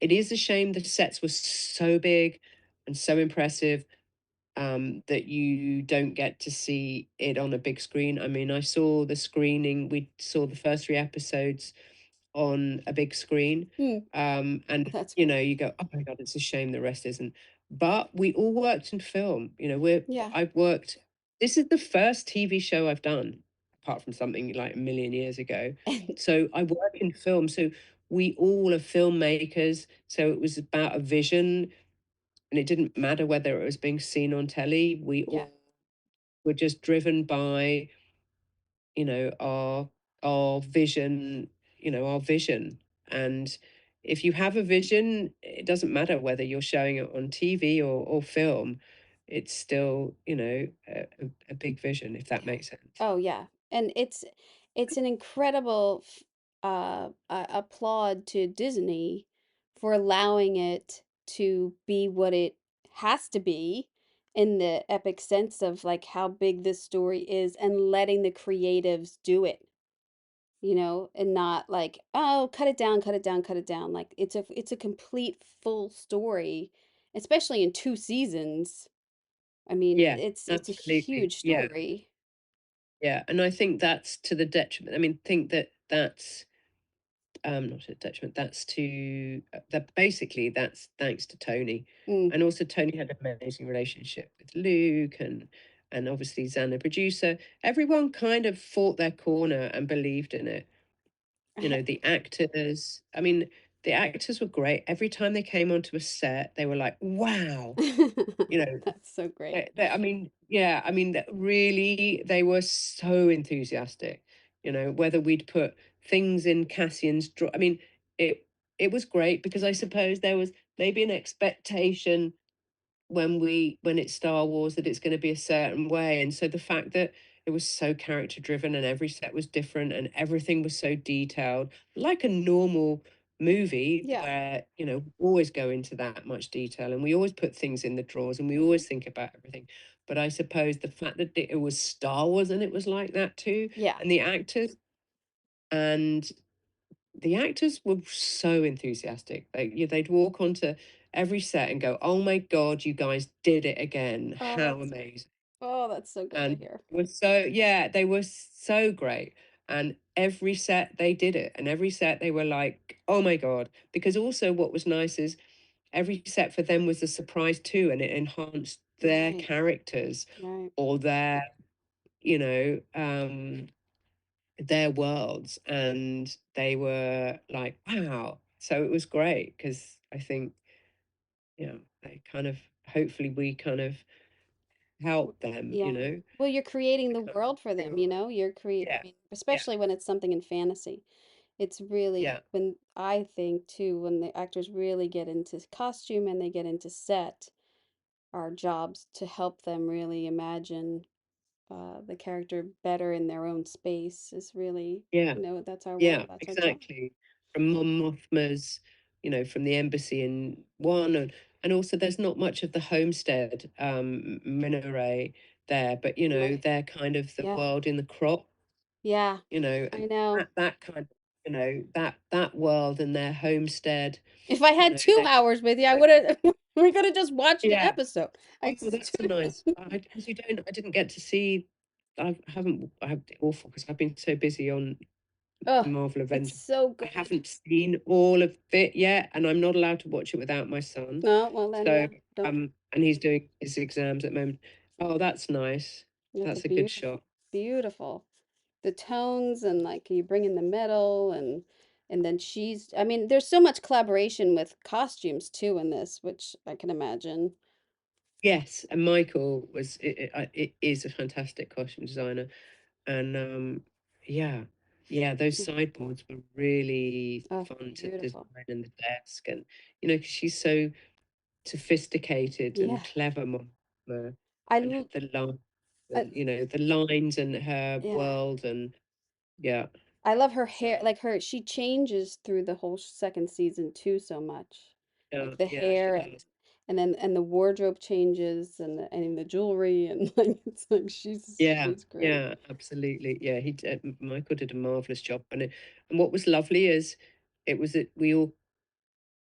It is a shame the sets were so big and so impressive that you don't get to see it on a big screen. I mean, I saw the screening. We saw the first three episodes on a big screen. Hmm. And That's funny. you go, oh my God, it's a shame the rest isn't. But we all worked in film. Yeah. I've worked, this is the first TV show I've done, apart from something like a million years ago. And So I work in film. So we all are filmmakers. So it was about a vision, and it didn't matter whether it was being seen on telly. We yeah. all were just driven by our vision, our vision. And if you have a vision, it doesn't matter whether you're showing it on TV or film, it's still a big vision, if that Yeah. makes sense. Oh yeah. And it's an incredible applaud to Disney for allowing it to be what it has to be in the epic sense of like how big this story is and letting the creatives do it, and not like, oh, cut it down, cut it down, cut it down. Like it's a complete full story, especially in 2 seasons. I mean, Yeah, it's a absolutely. huge Yeah, story. yeah. And I think that's to the detriment. I mean, think that's not a detriment. That's to that basically that's thanks to Tony, Mm. and also Tony had an amazing relationship with Luke and obviously Zan, the producer. Everyone kind of fought their corner and believed in it. The actors. I mean, the actors were great. Every time they came onto a set, they were like, "Wow!" You know, That's so great. I mean, yeah, I mean, that really, they were so enthusiastic. Whether we'd put things in Cassian's draw. I mean, it it was great because I suppose there was maybe an expectation when it's Star Wars that it's going to be a certain way, and so the fact that it was so character driven and every set was different and everything was so detailed, like a normal movie Yeah. where always go into that much detail and we always put things in the drawers and we Hmm. always think about everything. But I suppose the fact that it was Star Wars and it was like that too, Yeah. and and the actors were so enthusiastic. They'd walk onto every set and go, "Oh my God, you guys did it again! Oh, How amazing!" that's so good to And hear. it was so, yeah, they were so great. and every set they did it, and every set they were like, oh my god. Because also what was nice is every set for them was a surprise too, and it enhanced their Right. characters Right. or their, you know, their worlds, and they were like, wow. So it was great because I think, they kind of, hopefully we kind of help them, Yeah. Well, you're creating to the kind of world for bring them, on. You're I Yeah, mean, yeah, especially when it's something in fantasy. It's really yeah, when I think too, when the actors really get into costume and they get into set, our jobs to help them really imagine the character better in their own space is really, yeah. that's our work, Yeah, that's our job. exactly. From Mon Mothma's, from the embassy in one, and also there's not much of the homestead minaret there, but Right. they're kind of the Yeah. world in the crop, Yeah. and I know. that kind of, that world and their homestead, If I had two they hours with you, I would have. We could have just watched an yeah. episode. Oh, I that's just. so nice. Because I didn't get to see. I have awful because I've been so busy on Oh, Marvel it's Avengers. so I good. haven't seen all of it yet, and I'm not allowed to watch it without my son. No, well then, So, yeah, don't. and he's doing his exams at the moment. Oh, that's nice. It's a That's a good beautiful, shot. beautiful. The tones and like you bring in the metal and then she's. I mean, there's so much collaboration with costumes too in this, which I can imagine. Yes, and Michael it is a fantastic costume designer, and yeah, yeah, those Mm. sideboards were really Oh, fun to beautiful. design, and the desk, and 'cause she's so sophisticated and Yes. clever, Mama, I, and l- the line, I and the lines in her yeah. world, and yeah, I love her hair, so like she changes through the whole second season too so much. yeah, Like the yeah, she hair does. and the wardrobe changes and the jewelry and like it's like Yeah, she's great. yeah, absolutely. Yeah, Michael did a marvelous job, and what was lovely is it was that we all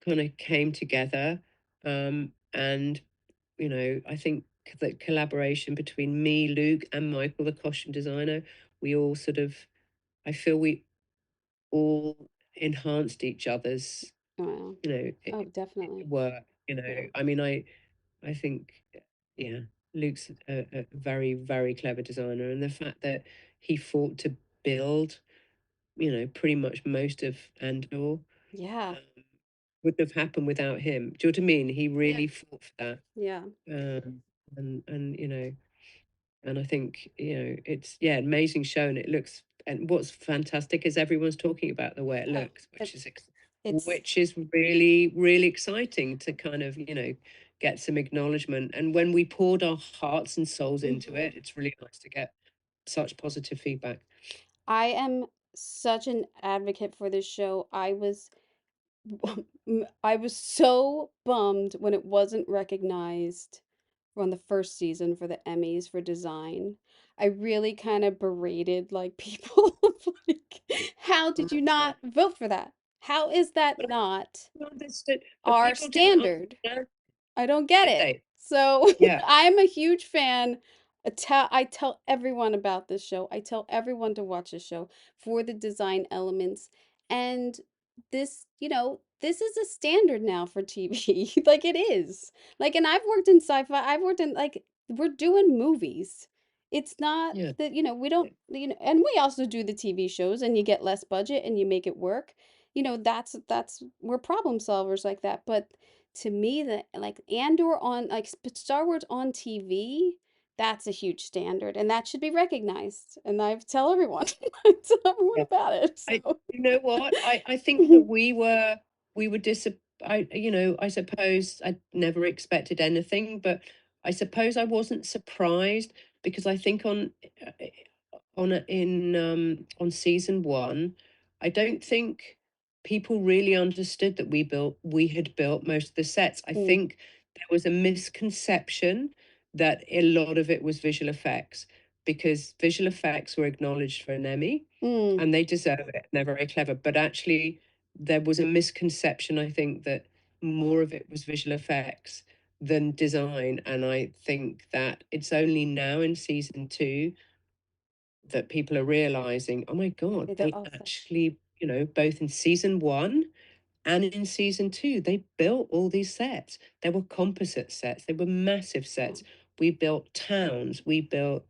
kind of came together, and I think the collaboration between me, Luke, and Michael, the costume designer, we all sort of, I feel we all enhanced each other's, Wow. Oh, definitely. work. Yeah. I mean, I think, yeah, Luke's a very, very clever designer, and the fact that he fought to build, pretty much most of Andor, Yeah. um, wouldn't have happened without him. Do you know what I mean? He Yeah. really fought for that, Yeah. and and I think, it's, yeah, amazing show, and it looks, and what's fantastic is everyone's talking about the way it Oh, looks, it's which is really, really exciting to kind of, get some acknowledgement. And when we poured our hearts and souls into mhm. it, it's really nice to get such positive feedback. I am such an advocate for this show. I was so bummed when it wasn't recognized on the first season for the Emmys for design. I really kind of berated like people like how did you Mm. not vote for that? How is that But not I understood, but our people didn't standard? understand, I don't get did it. they? So Yeah, I'm a huge fan. I tell everyone about this show. I tell everyone to watch this show for the design elements. And this is a standard now for TV. Like it is. Like, and I've worked in sci-fi. I've worked in like we're doing movies. It's not yeah, that, we don't, and we also do the TV shows and you get less budget and you make it work. That's we're problem solvers like that. But to me, the like Andor on like Star Wars on TV, that's a huge standard, and that should be recognized. And I tell everyone, I tell everyone yeah. about it. I So, You know what? I think that we were I suppose I never expected anything, but I suppose I wasn't surprised, because I think on season one, I don't think people really understood that we had built most of the sets. I mm, think there was a misconception that a lot of it was visual effects, because visual effects were acknowledged for an Emmy, mm, and they deserve it. They're very clever. But actually, there was a misconception, I think, that more of it was visual effects than design. And I think that it's only now in season two that people are realizing, oh my God, They're they all set. actually, both in season 1 and in season 2, they built all these sets. They were composite sets, they were massive sets. We built towns, we built,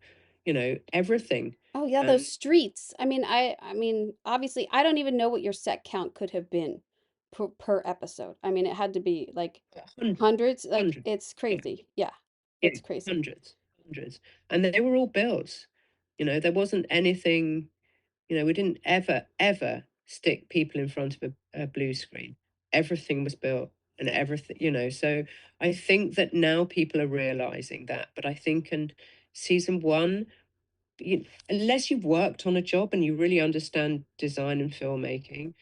everything. Oh yeah, those And streets. I mean, obviously, I don't even know what your set count could have been per episode. I mean, it had to be like hundreds, hundreds. Like hundreds. it's Yeah, crazy. Yeah, yeah, it's crazy. hundreds, hundreds. And they were all built. There wasn't anything. We didn't ever stick people in front of a blue screen. Everything was built and everything, So I think that now people are realizing that. But I think in season 1, unless you've worked on a job and you really understand design and filmmaking,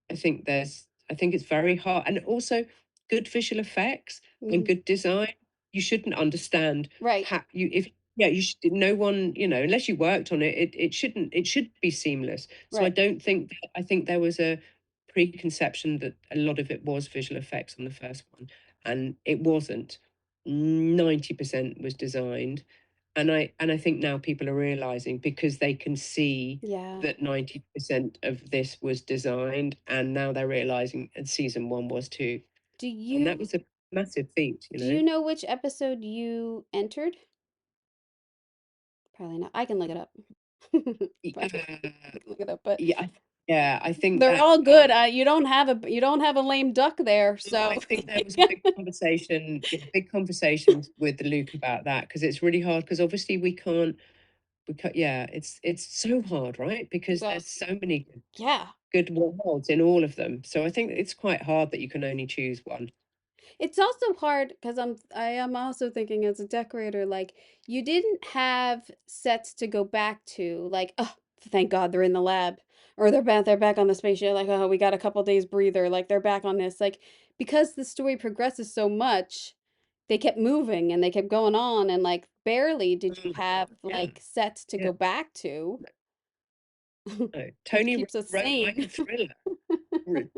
I think it's very hard. And also good visual effects and Hmm. good design, you shouldn't understand Right. how you if yeah, you should no one, unless you worked on it, it should be seamless. So I Right. don't think I think there was a preconception that a lot of it was visual effects on the first one, and it wasn't. 90% was designed. And I think now people are realizing, because they can see Yeah. that 90% of this was designed, and now they're realizing, and season 1 was too. Do And that you was a massive feat, do you know which episode you entered? Probably not. I can look it up. I can Yeah, look it up, but yeah, I think they're that all good. You don't have a lame duck there, no, I so think there was a big conversation, big conversations with Luke about that, because it's really hard, because obviously we can't, yeah, it's so hard, right? Because well, there's so many yeah. good worlds in all of them. So I think it's quite hard that you can only choose one. It's also hard because I am also thinking as a decorator, like you didn't have sets to go back to, like, oh, thank God they're in the lab, or they're back on the spaceship, like, oh, we got a couple days breather, like they're back on this, like, because the story progresses so much, they kept moving and they kept going on, and like barely did you have Yeah, like sets to yeah. go back to, No. which Tony keeps us wrote like sane. a thriller. Re-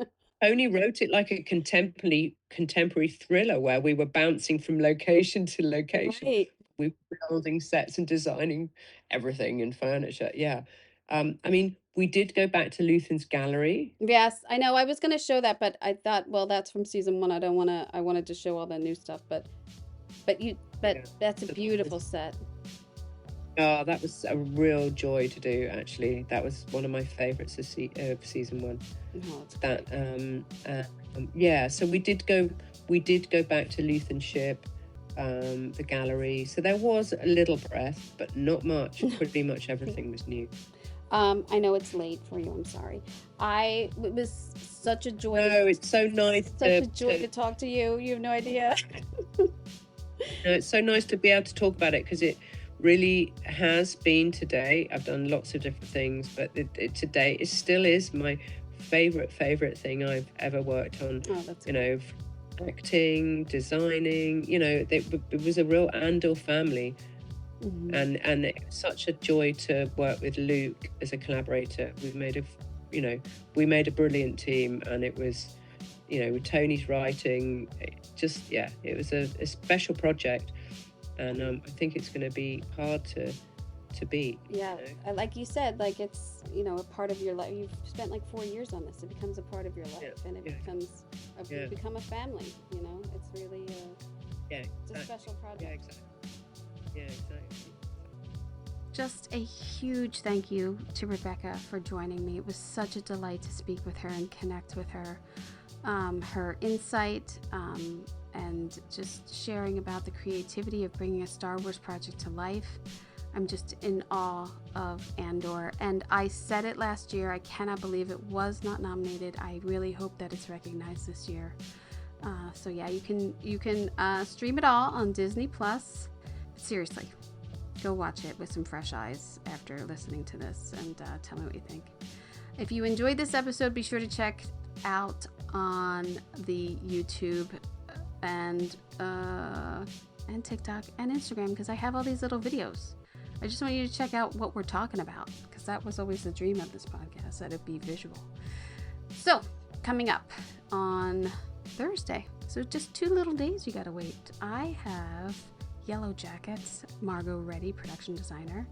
Tony wrote it like a contemporary thriller, where we were bouncing from location to location. Right. We were building sets and designing everything and furniture. Yeah. I mean, we did go back to Luthen's gallery. Yes, I know. I was gonna show that, but I thought, well, that's from season one. I don't wanna. I wanted to show all the new stuff, but Yeah. that's a So beautiful set. that was a real joy to do, actually. That was one of my favorites of season 1. Oh, it's That great. yeah, so we did go back to Luthen ship, the gallery. So there was a little breath, but not much. Pretty much everything was new. I know it's late for you. I'm sorry. It was such a joy No, it's so nice such a joy to talk to you. You have no idea. no, it's so nice to be able to talk about it, because it really has been today. I've done lots of different things, but today it still is my favorite thing I've ever worked on. Oh, that's Acting, designing. It was a real Andor family. Mhm. And it was such a joy to work with Luke as a collaborator. We made a brilliant team, and it was, with Tony's writing, it was a special project, and I think it's going to be hard to beat. Yeah, like you said, like it's a part of your life. You've spent like 4 years on this. It becomes a part of your life, Yeah, and it yeah, becomes yeah, you become a family. It's really yeah, it's a special project. yeah, exactly. Yeah, exactly. Just a huge thank you to Rebecca for joining me. It was such a delight to speak with her and connect with her. Her insight and just sharing about the creativity of bringing a Star Wars project to life. I'm just in awe of Andor. And I said it last year, I cannot believe it was not nominated. I really hope that it's recognized this year. So yeah, you can stream it all on Disney Plus. Seriously, go watch it with some fresh eyes after listening to this, and tell me what you think. If you enjoyed this episode, be sure to check out on the YouTube and TikTok and Instagram, because I have all these little videos. I just want you to check out what we're talking about, because that was always the dream of this podcast, that it be visual. So, coming up on Thursday, so just 2 little days you gotta wait, I have Yellow Jackets, Margot Reddy, production designer.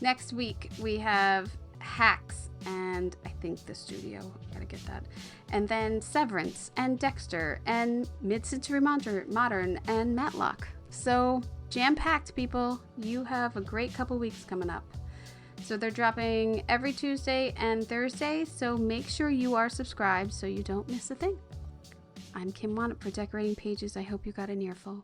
Next week, we have Hacks and I think The Studio. Gotta get that. And then Severance and Dexter and Mid-Century Modern and Matlock. So jam-packed, people. You have a great couple weeks coming up. So they're dropping every Tuesday and Thursday, so make sure you are subscribed so you don't miss a thing. I'm Kim Wannop for Decorating Pages. I hope you got an earful.